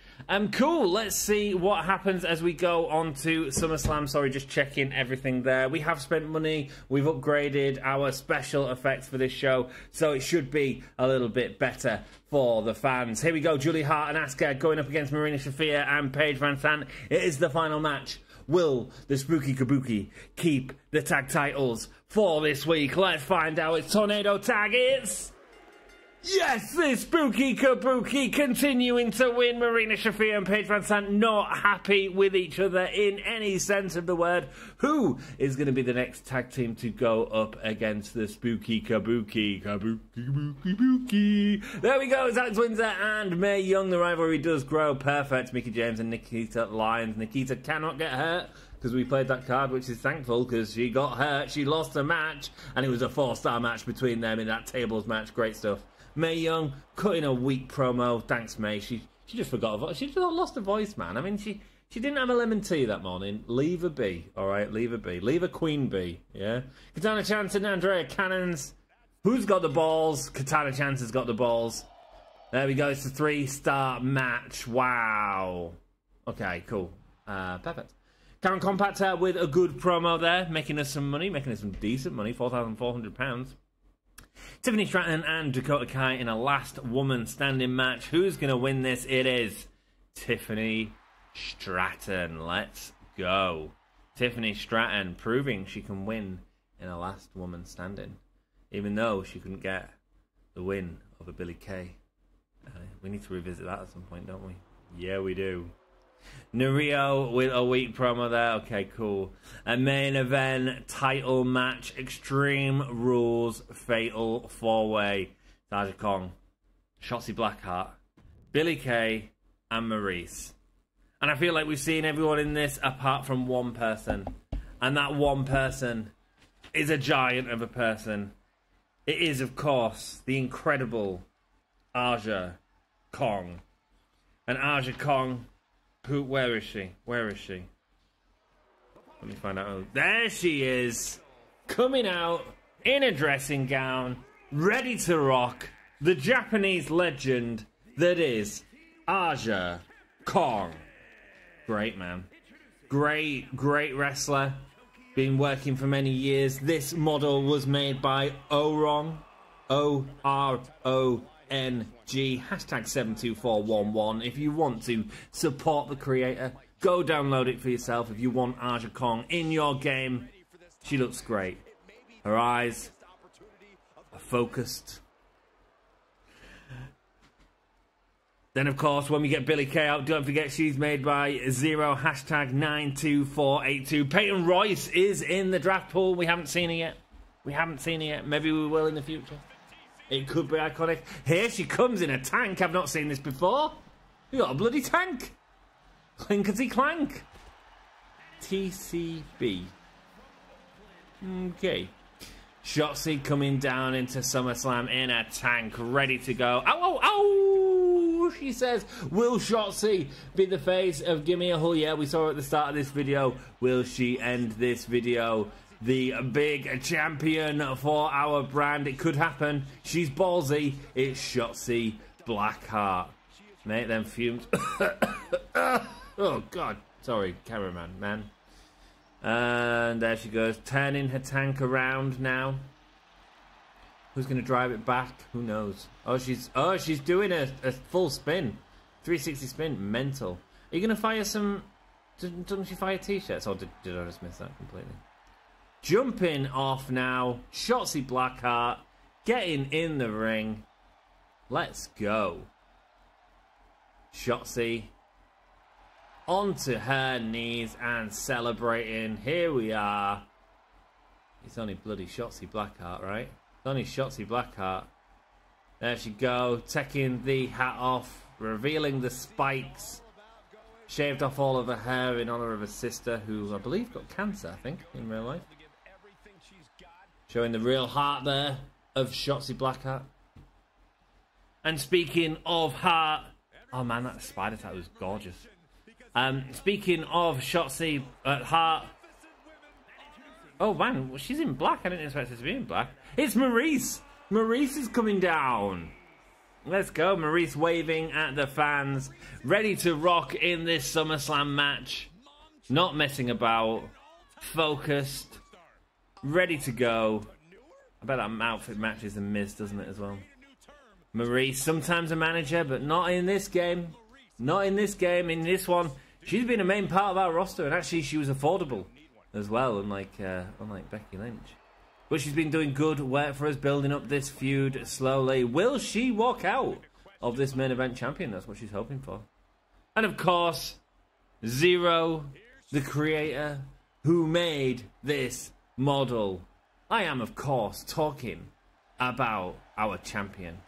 Cool. Let's see what happens as we go on to SummerSlam. Sorry, just checking everything there. We have spent money. We've upgraded our special effects for this show, so it should be a little bit better for the fans. Here we go. Julia Hart and Asuka going up against Marina Shafir and Paige Van Sant. It is the final match. Will the Spooky Kabuki keep the tag titles for this week? Let's find out. It's Tornado Tag. It's... Yes, the Spooky Kabuki continuing to win. Marina Shafir and Paige Van Sant not happy with each other in any sense of the word. Who is going to be the next tag team to go up against the Spooky Kabuki? Kabuki. There we go. It's Alex Windsor and Mae Young. The rivalry does grow. Perfect. Mickie James and Nikita Lyons. Nikita cannot get hurt because we played that card, which is thankful because she got hurt. She lost a match, and it was a 4-star match between them in that tables match. Great stuff. Mae Young cutting a weak promo. Thanks, Mae. She just forgot her voice. She just lost her voice, man. I mean, she She didn't have a lemon tea that morning. Leave her be, all right? Leave her be. Leave her queen be, yeah? Katana Chance and Andrea Cannons. Who's got the balls? Katana Chance has got the balls. There we go. It's a 3-star match. Wow. Okay, cool. Perfect. Karen Compactor with a good promo there, making us some money, making us some decent money, £4,400. Tiffany Stratton and Dakota Kai in a last woman standing match. Who's going to win this? It is Tiffany Stratton. Let's go. Tiffany Stratton proving she can win in a last woman standing, even though she couldn't get the win over Billie Kay. We need to revisit that at some point, don't we? Yeah, we do. Nario with a weak promo there. Okay, cool. A main event title match. Extreme Rules Fatal 4-Way. Aja Kong, Shotzi Blackheart, Billie Kay, and Maurice. And I feel like we've seen everyone in this apart from one person. And that one person is a giant of a person. It is, of course, the incredible Aja Kong. And Aja Kong, where is she? Where is she? Let me find out. Oh, there she is. Coming out in a dressing gown, ready to rock. The Japanese legend that is Aja Kong. Great, man. Great wrestler. Been working for many years. This model was made by Orong. ORONG. Hashtag 72411. If you want to support the creator, go download it for yourself. If you want Aja Kong in your game, she looks great. Her eyes are focused. Then, of course, when we get Billie Kay out, don't forget she's made by Zero. Hashtag 92482. Peyton Royce is in the draft pool. We haven't seen her yet. Maybe we will in the future. It could be iconic. Here she comes in a tank. I've not seen this before. We got a bloody tank. Clinkety clank. TCB. Okay. Shotzi coming down into SummerSlam in a tank, ready to go. Ow, ow, ow! She says, will Shotzi be the face of Gimme a Hug? Yeah, we saw her at the start of this video. Will she end this video the big champion for our brand? It could happen. She's ballsy. It's Shotzi Blackheart. Make them fumes. Oh, God. Sorry, cameraman, man. And there she goes, turning her tank around now. Who's going to drive it back? Who knows? Oh, she's doing a full spin. 360 spin. Mental. Are you going to fire some... Doesn't she fire t-shirts? Or did I just miss that completely? Jumping off now. Shotzi Blackheart getting in the ring. Let's go. Shotzi onto her knees and celebrating. Here we are. It's only bloody Shotzi Blackheart, right? It's only Shotzi Blackheart. There she go, taking the hat off, revealing the spikes. Shaved off all of her hair in honor of her sister, who I believe got cancer, I think, in real life. Showing the real heart there of Shotzi Blackheart. And speaking of heart... Oh man, that spider tattoo was gorgeous. Speaking of Shotzi Hart. Oh man, well, she's in black. I didn't expect her to be in black. It's Maurice. Maurice is coming down. Let's go. Maurice waving at the fans. Ready to rock in this SummerSlam match. Not messing about. Focused. Ready to go. I bet that outfit matches the Miz, doesn't it, as well? Maurice, sometimes a manager, but not in this game. Not in this game. In this one, she's been a main part of our roster, and actually she was affordable as well, unlike Becky Lynch. But she's been doing good work for us, building up this feud slowly. Will she walk out of this main event champion? That's what she's hoping for. And of course, Zero, the creator who made this model. I am, of course, talking about our champion.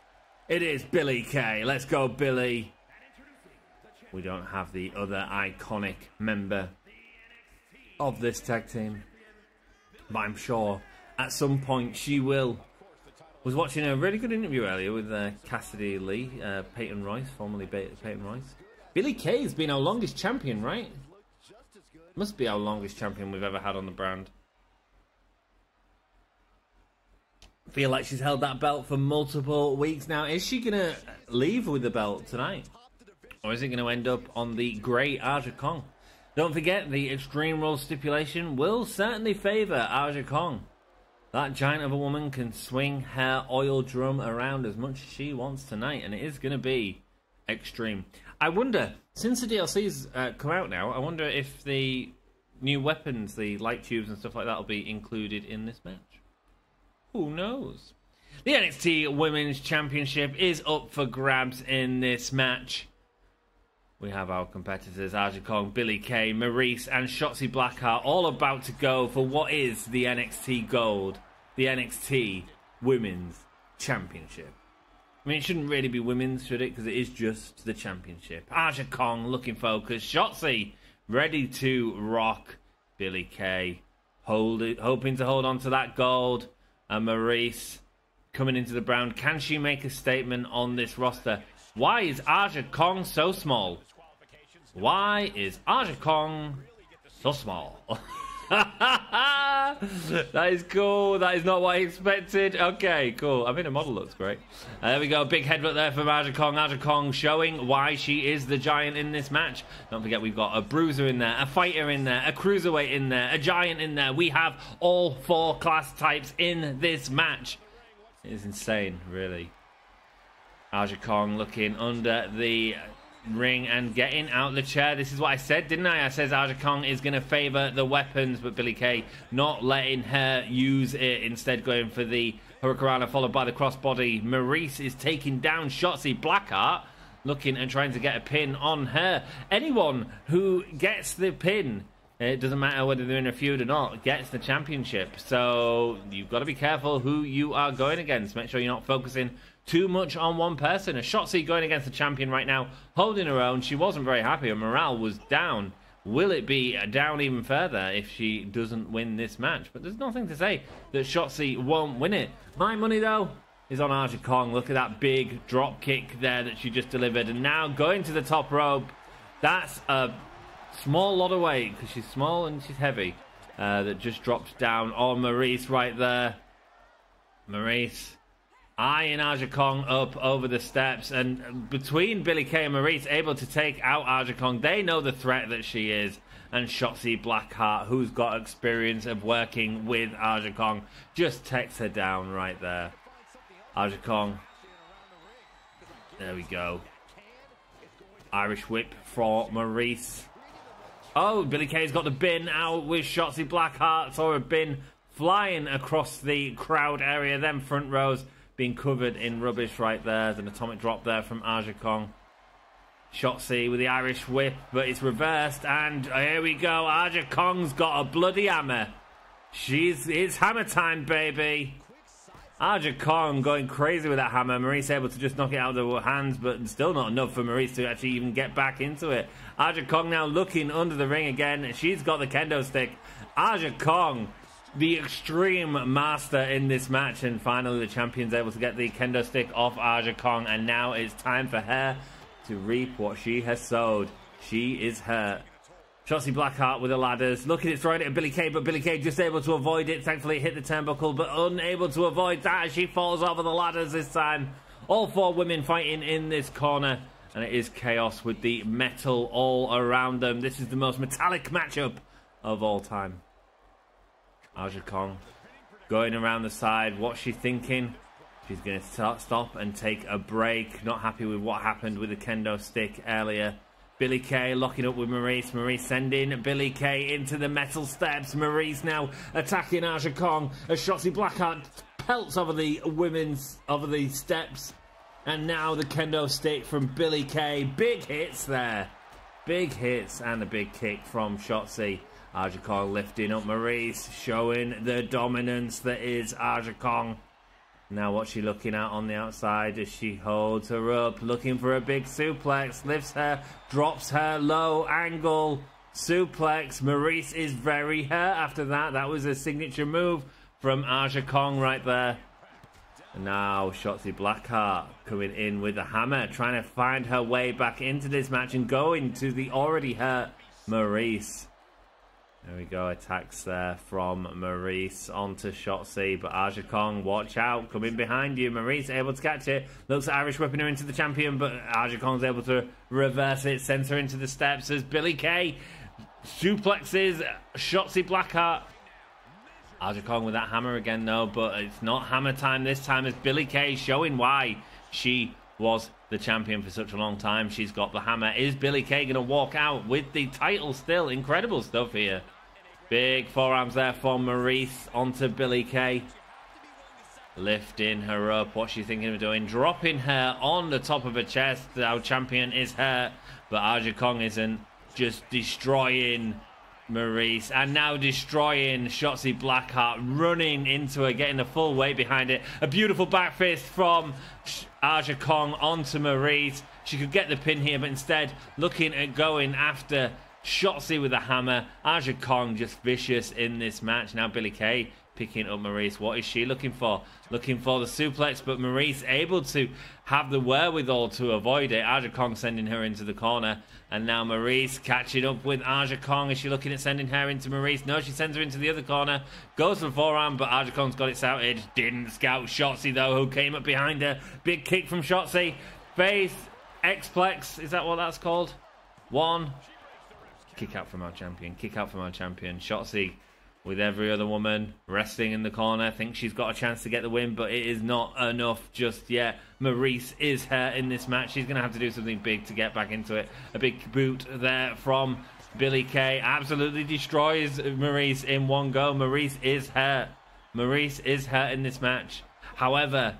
It is Billie Kay. Let's go, Billie. We don't have the other iconic member of this tag team, but I'm sure at some point she will. Was watching a really good interview earlier with Cassidy Lee, Peyton Royce, formerly Peyton Royce. Billie Kay has been our longest champion, right? Must be our longest champion we've ever had on the brand. Feel like she's held that belt for multiple weeks now. Is she going to leave with the belt tonight? Or is it going to end up on the Grey Aja Kong? Don't forget, the Extreme Rules stipulation will certainly favour Aja Kong. That giant of a woman can swing her oil drum around as much as she wants tonight, and it is going to be extreme. I wonder, since the DLC's come out now, I wonder if the new weapons, the light tubes and stuff like that, will be included in this match. Who knows? The NXT Women's Championship is up for grabs in this match. We have our competitors, Aja Kong, Billie Kay, Maryse, and Shotzi Blackheart, all about to go for what is the NXT Gold, the NXT Women's Championship. I mean, it shouldn't really be women's, should it? Because it is just the championship. Aja Kong looking focused. Shotzi ready to rock. Billie Kay hoping to hold on to that gold. And Maryse coming into the brown. Can she make a statement on this roster? Why is Aja Kong so small? Why is Aja Kong so small? That is cool. That is not what I expected. Okay, cool. I mean, the model looks great. There we go. Big headbutt there from Aja Kong. Aja Kong showing why she is the giant in this match. Don't forget, we've got a bruiser in there, a fighter in there, a cruiserweight in there, a giant in there. We have all 4 class types in this match. It is insane, really. Aja Kong looking under the ring and getting out the chair. This is what I said, didn't I? I said Aja Kong is going to favour the weapons, but Billie Kay not letting her use it, instead going for the Hurricanrana followed by the crossbody. Maryse is taking down Shotzi Blackheart, looking and trying to get a pin on her. Anyone who gets the pin, it doesn't matter whether they're in a feud or not, gets the championship. So you've got to be careful who you are going against. Make sure you're not focusing too much on one person. A Shotzi going against the champion right now, holding her own. She wasn't very happy. Her morale was down. Will it be down even further if she doesn't win this match? But there's nothing to say that Shotzi won't win it. My money, though, is on Aja Kong. Look at that big drop kick there that she just delivered. And now going to the top rope. That's a small lot of weight, because she's small and she's heavy. That just dropped down on Maryse right there. Maryse eyeing Aja Kong up over the steps, and between Billie Kay and Maryse able to take out Aja Kong. They know the threat that she is, and Shotzi Blackheart, who's got experience of working with Aja Kong, just takes her down right there. Aja Kong, there we go. Irish whip for Maryse. Oh, Billie Kay's got the bin out with Shotzi Blackheart. Saw a bin flying across the crowd area, then front rows being covered in rubbish right there. There's an atomic drop there from Aja Kong. Shotzi with the Irish whip, but it's reversed, and here we go. Aja Kong's got a bloody hammer. It's hammer time, baby. Aja Kong going crazy with that hammer. Maryse able to just knock it out of the hands, but still not enough for Maryse to actually even get back into it. Aja Kong now looking under the ring again. She's got the kendo stick. Aja Kong, the extreme master in this match, and finally the champion's able to get the kendo stick off Aja Kong, and now it's time for her to reap what she has sowed. She is hurt. Shotzi Blackheart with the ladders, looking at throwing it at Billie Kay, but Billie Kay just able to avoid it. Thankfully it hit the turnbuckle, but unable to avoid that as she falls over the ladders this time. All 4 women fighting in this corner, and it is chaos with the metal all around them. This is the most metallic matchup of all time. Aja Kong going around the side. What's she thinking? She's going to stop and take a break. Not happy with what happened with the kendo stick earlier. Billie Kay locking up with Maryse. Maryse sending Billie Kay into the metal steps. Maryse now attacking Aja Kong as Shotzi Blackheart pelts over the steps. And now the kendo stick from Billie Kay. Big hits there. Big hits and a big kick from Shotzi. Aja Kong lifting up Maryse, showing the dominance that is Aja Kong. Now what's she looking at on the outside as she holds her up, looking for a big suplex, lifts her, drops her, low angle suplex. Maryse is very hurt after that. That was a signature move from Aja Kong right there. And now Shotzi Blackheart coming in with a hammer, trying to find her way back into this match and going to the already hurt Maryse. There we go, attacks there from Maurice onto Shotzi, but Aja Kong, watch out, coming behind you. Maurice able to catch it, looks at Irish whipping her into the champion, but Aja Kong's able to reverse it, sends her into the steps as Billie Kay suplexes Shotzi Blackheart. Aja Kong with that hammer again though, but it's not hammer time this time as Billie Kay showing why she was the champion for such a long time. She's got the hammer. Is Billie Kay going to walk out with the title still? Incredible stuff here. Big forearms there for Maurice onto Billie Kay. Lifting her up. What's she thinking of doing? Dropping her on the top of her chest. Our champion is hurt, but Aja Kong isn't. Just destroying Maurice and now destroying Shotzi Blackheart, running into her, getting the full weight behind it. A beautiful back fist from Aja Kong onto Maurice. She could get the pin here, but instead looking at going after Shotzi with a hammer. Aja Kong just vicious in this match. Now Billie Kay picking up Maurice. What is she looking for? Looking for the suplex, but Maurice able to have the wherewithal to avoid it. Aja Kong sending her into the corner. And now Maurice catching up with Aja Kong. Is she looking at sending her into Maurice? No, she sends her into the other corner. Goes for the forearm, but Aja Kong's got it scouted. Didn't scout Shotzi, though, who came up behind her. Big kick from Shotzi. Face, X-Plex. Is that what that's called? One. Kick out from our champion. Kick out from our champion. Shotzi with every other woman resting in the corner. Thinks she's got a chance to get the win, but it is not enough just yet. Maurice is hurt in this match. She's going to have to do something big to get back into it. A big boot there from Billie Kay. Absolutely destroys Maurice in one go. Maurice is hurt. Maurice is hurt in this match. However,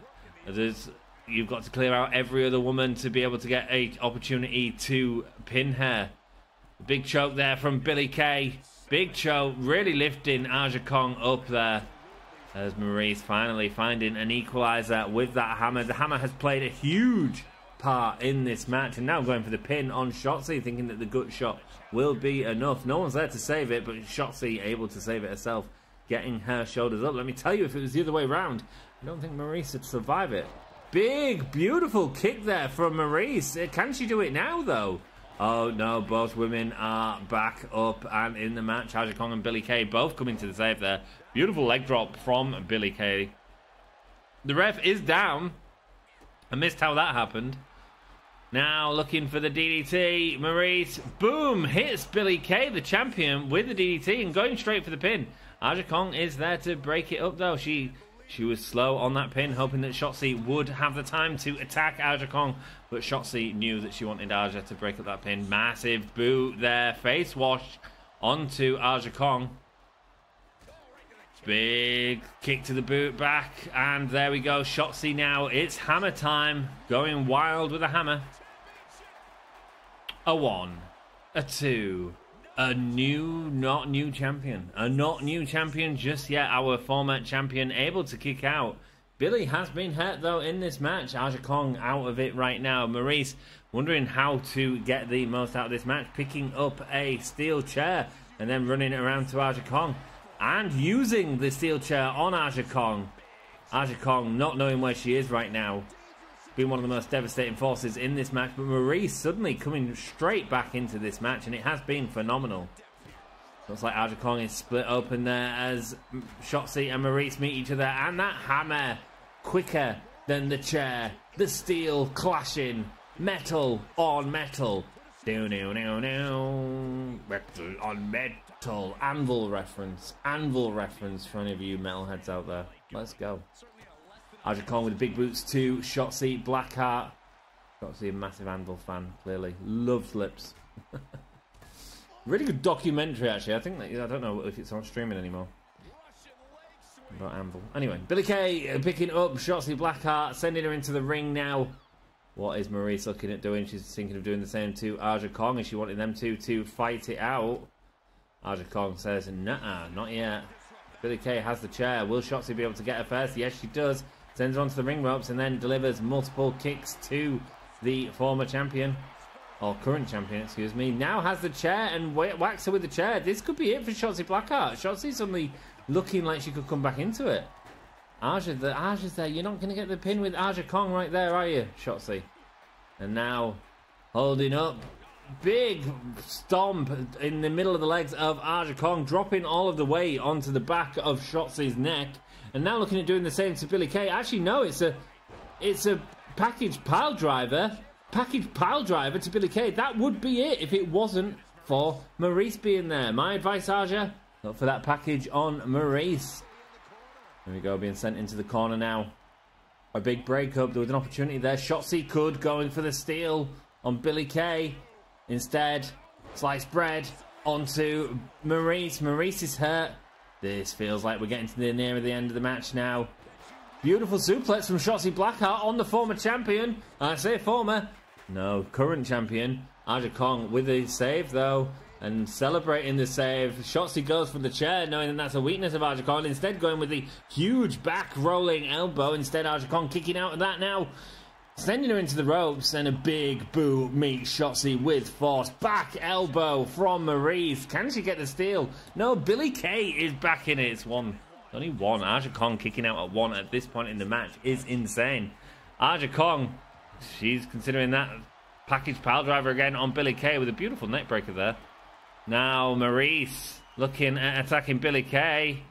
you've got to clear out every other woman to be able to get an opportunity to pin her. Big choke there from Billie Kay. Big choke, really lifting Aja Kong up there. As Maurice finally finding an equalizer with that hammer. The hammer has played a huge part in this match. And now going for the pin on Shotzi, thinking that the gut shot will be enough. No one's there to save it, but Shotzi able to save it herself, getting her shoulders up. Let me tell you, if it was the other way around, I don't think Maurice would survive it. Big, beautiful kick there from Maurice. Can she do it now, though? Oh no, both women are back up and in the match. Aja Kong and Billie Kay both coming to the save there. Beautiful leg drop from Billie Kay. The ref is down. I missed how that happened. Now looking for the DDT. Maurice, boom, hits Billie Kay, the champion, with the DDT and going straight for the pin. Aja Kong is there to break it up though. She was slow on that pin, hoping that Shotzi would have the time to attack Aja Kong. But Shotzi knew that she wanted Aja to break up that pin. Massive boot there. Face wash onto Aja Kong. Big kick to the boot back. And there we go. Shotzi now. It's hammer time. Going wild with a hammer. A 1. A 2. A not new champion. A not new champion just yet. Our former champion able to kick out. Billie has been hurt though in this match. Aja Kong out of it right now. Maurice wondering how to get the most out of this match. Picking up a steel chair and then running it around to Aja Kong. And using the steel chair on Aja Kong. Aja Kong not knowing where she is right now. Been one of the most devastating forces in this match, but Maurice suddenly coming straight back into this match, and it has been phenomenal. Looks like Aja Kong is split open there as Shotzi and Maurice meet each other, and that hammer quicker than the chair. The steel clashing, metal on metal. Metal on metal. Anvil reference for any of you metalheads out there. Let's go. Aja Kong with the big boots to Shotzi Blackheart. Shotzi, a massive Anvil fan, clearly. Loves lips. Really good documentary, actually. I think that, I don't know if it's on streaming anymore. About Anvil. Anyway, Billie Kay picking up Shotzi Blackheart, sending her into the ring now. What is Maurice looking at doing? She's thinking of doing the same to Aja Kong. Is she wanting them to fight it out? Aja Kong says, nah, not yet. Billie Kay has the chair. Will Shotzi be able to get her first? Yes, she does. Sends her onto the ring ropes and then delivers multiple kicks to the former champion. Or current champion, excuse me. Now has the chair and whacks her with the chair. This could be it for Shotzi Blackheart. Shotzi's suddenly looking like she could come back into it. Aja's there. You're not going to get the pin with Aja Kong right there, are you, Shotzi? And now, holding up big stomp in the middle of the legs of Aja Kong, dropping all of the weight onto the back of Shotzi's neck. And now looking at doing the same to Billie Kay. Actually, no, it's a package pile driver. Package pile driver to Billie Kay. That would be it if it wasn't for Maurice being there. My advice, Aja, look for that package on Maurice. There we go, being sent into the corner now. A big breakup. There was an opportunity there. Shotzi could going for the steal on Billie Kay. Instead, sliced bread onto Maurice. Maurice is hurt. This feels like we're getting to the near the end of the match now. Beautiful suplex from Shotzi Blackheart on the former champion. I say former. No, current champion. Aja Kong with a save though. And celebrating the save. Shotzi goes for the chair, knowing that that's a weakness of Aja Kong. Instead going with the huge back rolling elbow. Instead Aja Kong kicking out of that now. Sending her into the ropes, and a big boot meets Shotzi with force. Back elbow from Maurice. Can she get the steal? No, Billie Kay is back in it. It's one. Only one. Aja Kong kicking out at one at this point in the match is insane. Aja Kong, she's considering that package pile driver again on Billie Kay with a beautiful neck breaker there. Now Maurice looking at attacking Billie Kay.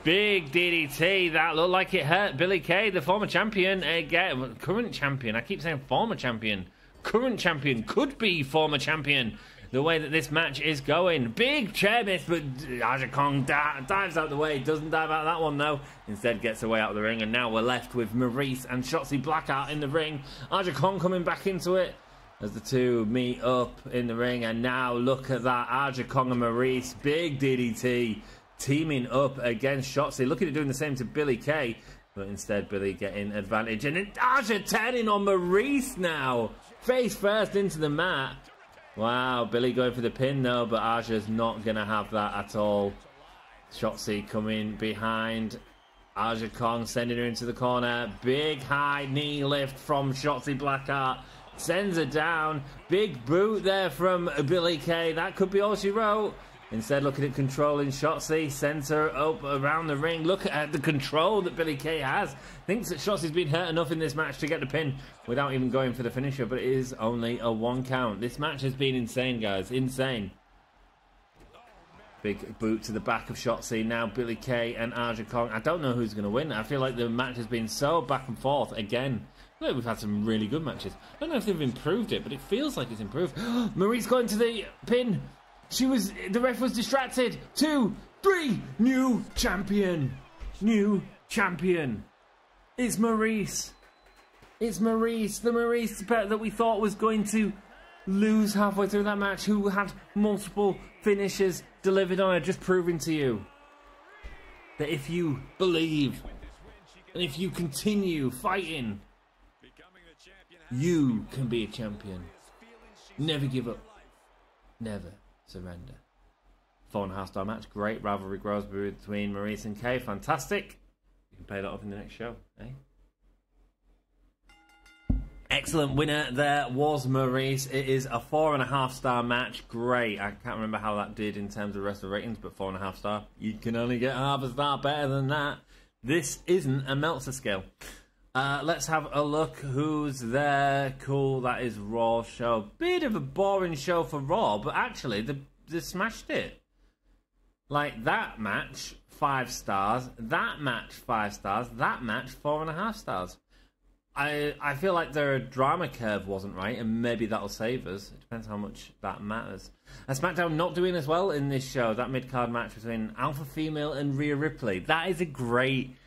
Big DDT, that looked like it hurt Billie Kay, the former champion, again, current champion. I keep saying former champion. Current champion, could be former champion. The way that this match is going. Big chair miss, but Aja Kong dives out the way. Doesn't dive out that one, though. Instead gets away out of the ring, and now we're left with Maurice and Shotzi Blackheart in the ring. Aja Kong coming back into it as the two meet up in the ring, and now look at that. Aja Kong and Maurice, big DDT. Teaming up against Shotzi, looking at doing the same to Billie Kay, but instead Billie getting advantage, and then Aja turning on Maurice now, face first into the mat. Wow, Billie going for the pin though, but Aja's not gonna have that at all. Shotzi coming behind. Aja Kong sending her into the corner. Big high knee lift from Shotzi Blackheart, sends her down. Big boot there from Billie Kay. That could be all she wrote. Instead, looking at controlling Shotzi, sends her up around the ring. Look at the control that Billie Kay has. Thinks that Shotzi's been hurt enough in this match to get the pin without even going for the finisher, but it is only a 1 count. This match has been insane, guys. Insane. Big boot to the back of Shotzi. Now Billie Kay and Aja Kong. I don't know who's going to win. I feel like the match has been so back and forth again. Look, we've had some really good matches. I don't know if they've improved it, but it feels like it's improved. Maurice going to the pin. The ref was distracted. 2, 3, new champion. New champion. It's Maurice. It's Maurice. The Maurice that we thought was going to lose halfway through that match, who had multiple finishes delivered on her, just proving to you that if you believe and if you continue fighting, you can be a champion. Never give up. Never surrender. 4.5-star match. Great rivalry grows between Maurice and Kay. Fantastic. You can pay that off in the next show, eh? Excellent winner there was Maurice. It is a 4.5-star match. Great. I can't remember how that did in terms of the rest of the ratings, but 4.5-star. You can only get half a star better than that. This isn't a Meltzer scale. Let's have a look who's there. Cool, that is Raw show. Bit of a boring show for Raw, but actually they smashed it. Like that match, 5 stars. That match, 5 stars. That match, 4.5 stars. I feel like their drama curve wasn't right, and maybe that'll save us. It depends how much that matters. And SmackDown not doing as well in this show. That mid-card match between Alpha Female and Rhea Ripley. That is a great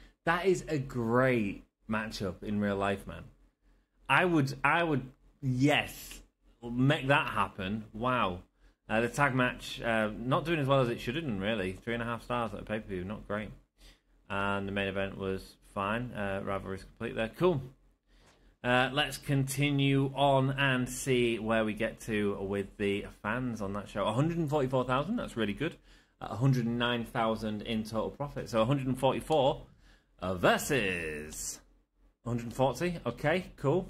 matchup in real life, man. I would, yes, make that happen. Wow. The tag match, not doing as well as it should have done, really. 3.5 stars at a pay-per-view, not great. And the main event was fine. Rivalry's complete there. Cool. Let's continue on and see where we get to with the fans on that show. 144,000, that's really good. 109,000 in total profit. So 144 versus 140, okay, cool.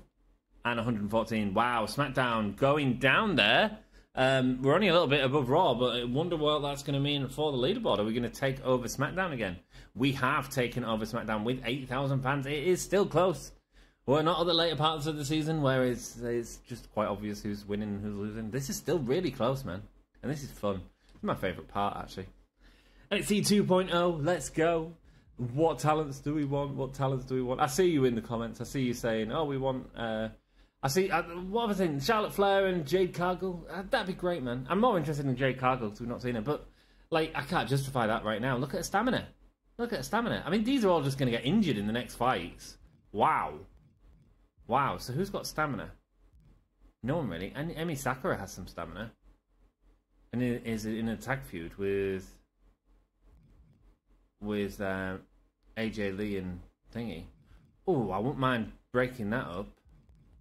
And 114, wow, SmackDown going down there. We're only a little bit above Raw, but I wonder what that's going to mean for the leaderboard. Are we going to take over SmackDown again? We have taken over SmackDown with 8,000 fans. It is still close. Well, not at the later parts of the season where it's just quite obvious who's winning and who's losing. This is still really close, man. And this is fun. It's my favourite part, actually. NXT 2.0, let's go. What talents do we want? What talents do we want? I see you in the comments. I see you saying, oh, we want... I see... what other thing? Charlotte Flair and Jade Cargill? That'd be great, man. I'm more interested in Jade Cargill because we've not seen her. But, like, I can't justify that right now. Look at her stamina. Look at her stamina. I mean, these are all just going to get injured in the next fights. Wow. Wow. So who's got stamina? No one really. And Emi Sakura has some stamina. And is in a tag feud with AJ Lee and Thingy. Oh, I wouldn't mind breaking that up.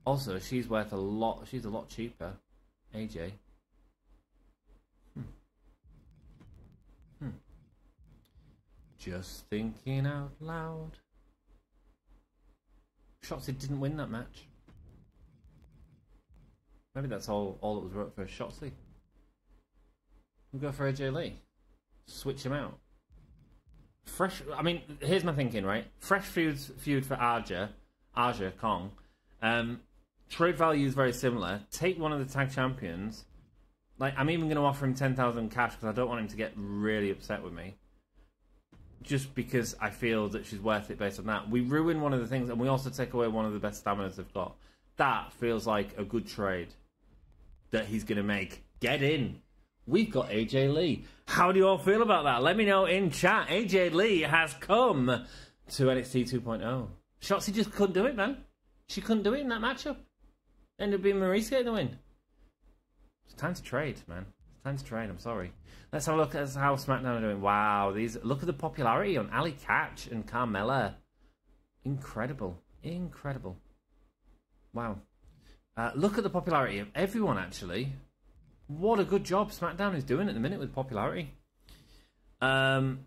Also, she's worth a lot. She's a lot cheaper. AJ. Just thinking out loud. Shotzi didn't win that match. Maybe that's all that was wrote for Shotzi. We'll go for AJ Lee. Switch him out. Fresh. I mean, here's my thinking, right? Fresh feud for Aja Kong. Trade value is very similar. Take one of the tag champions. Like, I'm even going to offer him 10,000 cash because I don't want him to get really upset with me. Just because I feel that she's worth it based on that. We ruin one of the things, and we also take away one of the best staminas they've got. That feels like a good trade that he's going to make. Get in. We've got AJ Lee. How do you all feel about that? Let me know in chat. AJ Lee has come to NXT 2.0. Shotzi just couldn't do it, man. She couldn't do it in that matchup. Ended up being Maurice getting the win. It's time to trade, man. It's time to trade. I'm sorry. Let's have a look at how SmackDown are doing. Wow, look at the popularity on Ali Catch and Carmella. Incredible. Incredible. Wow. Look at the popularity of everyone, actually. What a good job SmackDown is doing at the minute with popularity. And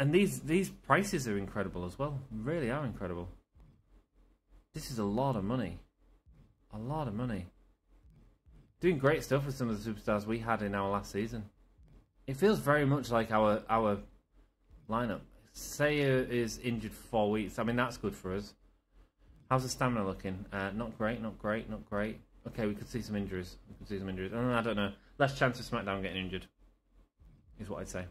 these prices are incredible as well. Really are incredible. This is a lot of money. A lot of money. Doing great stuff with some of the superstars we had in our last season. It feels very much like our lineup. Saya is injured for 4 weeks. I mean, that's good for us. How's the stamina looking? Not great, not great, not great. Okay, we could see some injuries. We could see some injuries. I don't know. Less chance of SmackDown getting injured is what I'd say.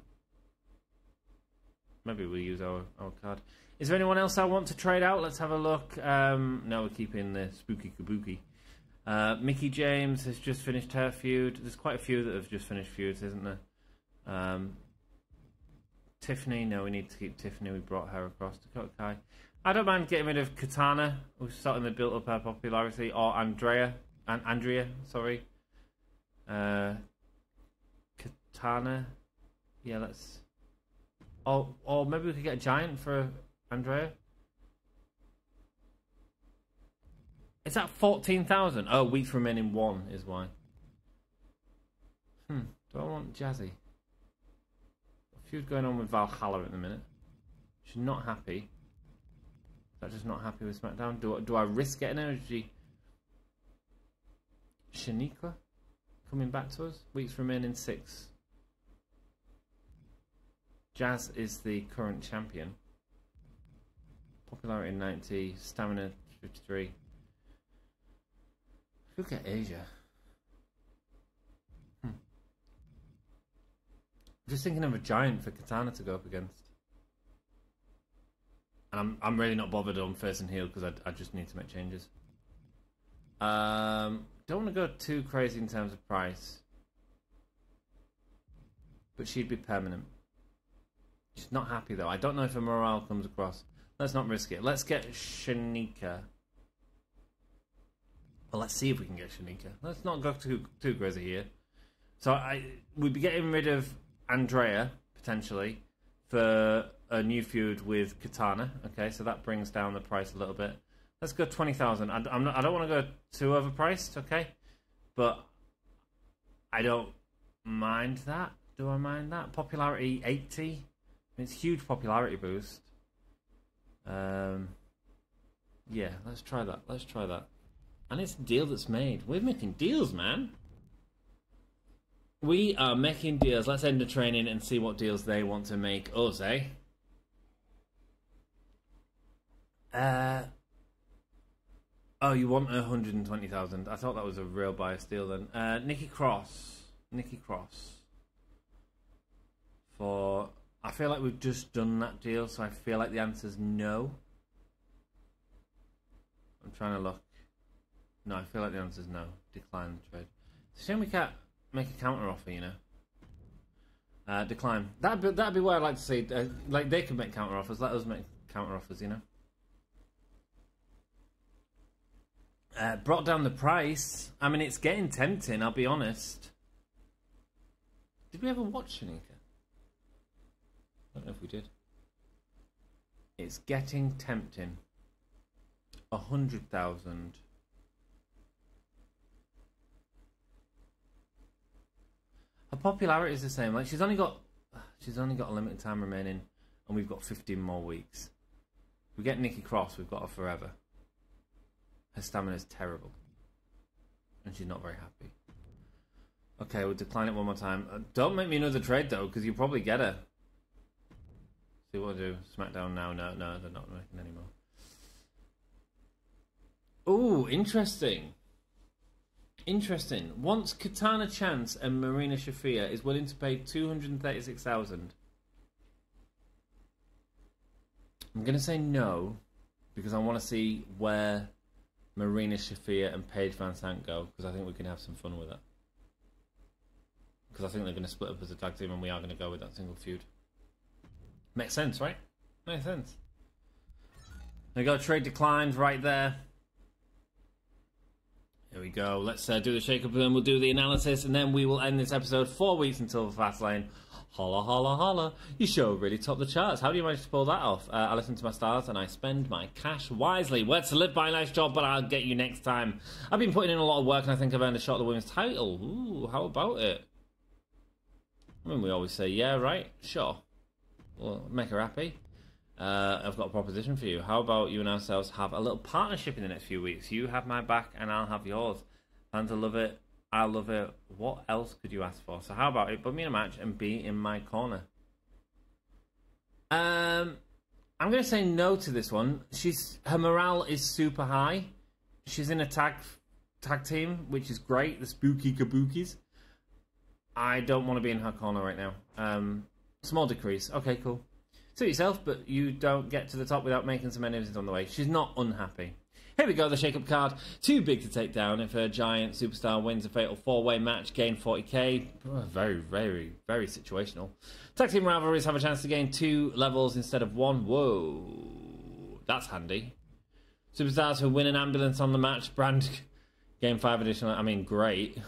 Maybe we'll use our card. Is there anyone else I want to trade out? Let's have a look. No, we're keeping the Spooky Kabuki. Mickey James has just finished her feud. There's quite a few that have just finished feuds, isn't there? Tiffany, no, we need to keep Tiffany. We brought her across to Dakota Kai. I don't mind getting rid of Katana, who's starting to build up her popularity, or Andrea, sorry. Katana, yeah, let's. Or maybe we could get a Giant for Andrea. Is that 14,000? Oh, weeks remaining 1 is why. Do I want Jazzy? A feud going on with Valhalla at the minute. She's not happy. Is that just not happy with SmackDown? Do I risk getting her? Is she... Shaniqua coming back to us? Weeks remaining 6. Jazz is the current champion. Popularity 90, stamina 53. Look at Asia. Just thinking of a Giant for Katana to go up against. And I'm really not bothered on face and heel because I just need to make changes. Don't want to go too crazy in terms of price. But she'd be permanent. She's not happy though. I don't know if her morale comes across. Let's not risk it. Let's get Shanika. Well, let's see if we can get Shanika. Let's not go too crazy here. So we'd be getting rid of Andrea, potentially, for a new feud with Katana. Okay, so that brings down the price a little bit. Let's go 20,000. I don't want to go too overpriced, okay? But I don't mind that. Do I mind that? Popularity 80. I mean, it's a huge popularity boost. Yeah, let's try that. Let's try that. And it's a deal that's made. We're making deals, man. We are making deals. Let's end the training and see what deals they want to make us, eh? Oh, you want 120,000? I thought that was a real buy steal then. Nikki Cross. For I feel like we've just done that deal, so I feel like the answer's no. I'm trying to look. No, I feel like the answer's no. Decline the trade. It's a shame we can't make a counter offer, you know. Decline. That'd be what I'd like to see. Like they can make counter offers. Let us make counter offers, you know. Brought down the price. I mean, it's getting tempting, I'll be honest. Did we ever watch Shanika? I don't know if we did. It's getting tempting. 100,000. Her popularity is the same. Like she's only got a limited time remaining, and we've got 15 more weeks. If we get Nikki Cross, we've got her forever. Her stamina is terrible, and she's not very happy. Okay, we'll decline it one more time. Don't make me another trade though, because you'll probably get her. See what I do. SmackDown now. No, they're not making any more. Ooh, interesting. Wants Katana Chance and Marina Shafir is willing to pay 236,000. I'm gonna say no because I want to see where Marina Shafir and Paige Van Sant go, because I think we can have some fun with it. Because I think they're going to split up as a tag team, and we are going to go with that single feud. Makes sense, right? Makes sense. There we go. Trade declined right there. Here we go. Let's do the shake-up, and then we'll do the analysis, and then we will end this episode 4 weeks until the Fastlane. Holla, holla, holla. Your show really topped the charts. How do you manage to pull that off? I listen to my stars and I spend my cash wisely. Words to live by, nice job, but I'll get you next time. I've been putting in a lot of work and I think I've earned a shot at the women's title. Ooh, how about it? I mean, we always say, yeah, right? Sure. We'll make her happy. I've got a proposition for you. How about you and ourselves have a little partnership in the next few weeks? You have my back and I'll have yours. Fans will love it. I love it. What else could you ask for? So how about it? Put me in a match and be in my corner. I'm going to say no to this one. Her morale is super high. She's in a tag team, which is great. The Spooky Kabukis. I don't want to be in her corner right now. Small decrease. Okay, cool. Suit yourself, but you don't get to the top without making some enemies on the way. She's not unhappy. Here we go, the shake-up card. Too big to take down. If a giant superstar wins a fatal 4-way match, gain 40k. Very, very, very situational. Tag team rivalries have a chance to gain 2 levels instead of 1. Whoa. That's handy. Superstars who win an ambulance on the match, brand gain 5 additional. I mean, great.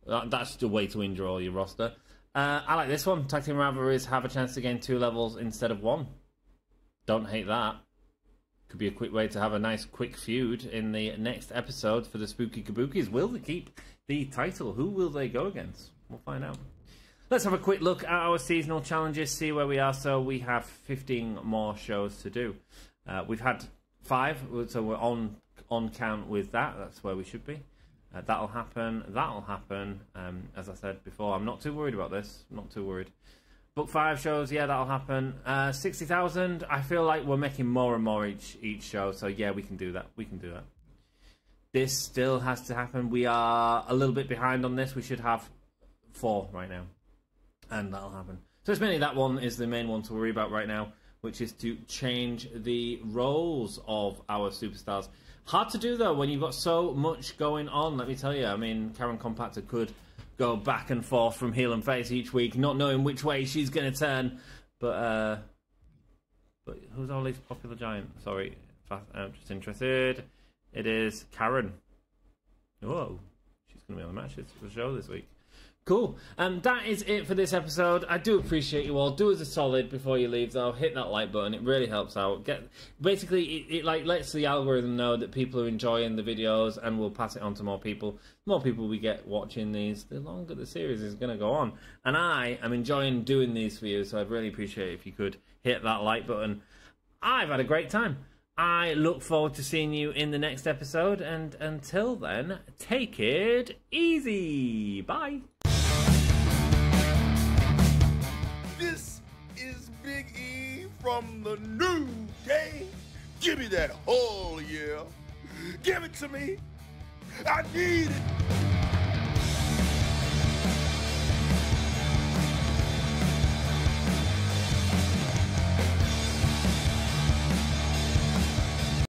That's the way to injure all your roster. I like this one. Tag team rivalries have a chance to gain 2 levels instead of 1. Don't hate that. Could be a quick way to have a nice quick feud in the next episode for the Spooky Kabukis. Will they keep the title? Who will they go against? We'll find out. Let's have a quick look at our seasonal challenges, see where we are. So we have 15 more shows to do. We've had 5, so we're on count with that. That's where we should be. That'll happen. As I said before, I'm not too worried about this. I'm not too worried. Book 5 shows, yeah, that'll happen. 60,000, I feel like we're making more and more each show, so yeah, we can do that. This still has to happen. We are a little bit behind on this. We should have 4 right now, and that'll happen. So it's mainly that one is the main one to worry about right now, which is to change the roles of our superstars. Hard to do, though, when you've got so much going on, let me tell you. I mean, Karen Compactor could go back and forth from heel and face each week, not knowing which way she's going to turn. But who's our least popular giant? Sorry, I'm just interested. It is Karen. Whoa, she's going to be on the matches for the show this week. Cool. That is it for this episode. I do appreciate you all. Do us a solid before you leave, though. Hit that like button. It really helps out. Basically, it like lets the algorithm know that people are enjoying the videos, and we'll pass it on to more people. The more people we get watching these, the longer the series is going to go on. And I am enjoying doing these for you, so I'd really appreciate it if you could hit that like button. I've had a great time. I look forward to seeing you in the next episode, and until then, take it easy. Bye. This is Big E from the New Day. Give me that whole yeah. Give it to me. I need it.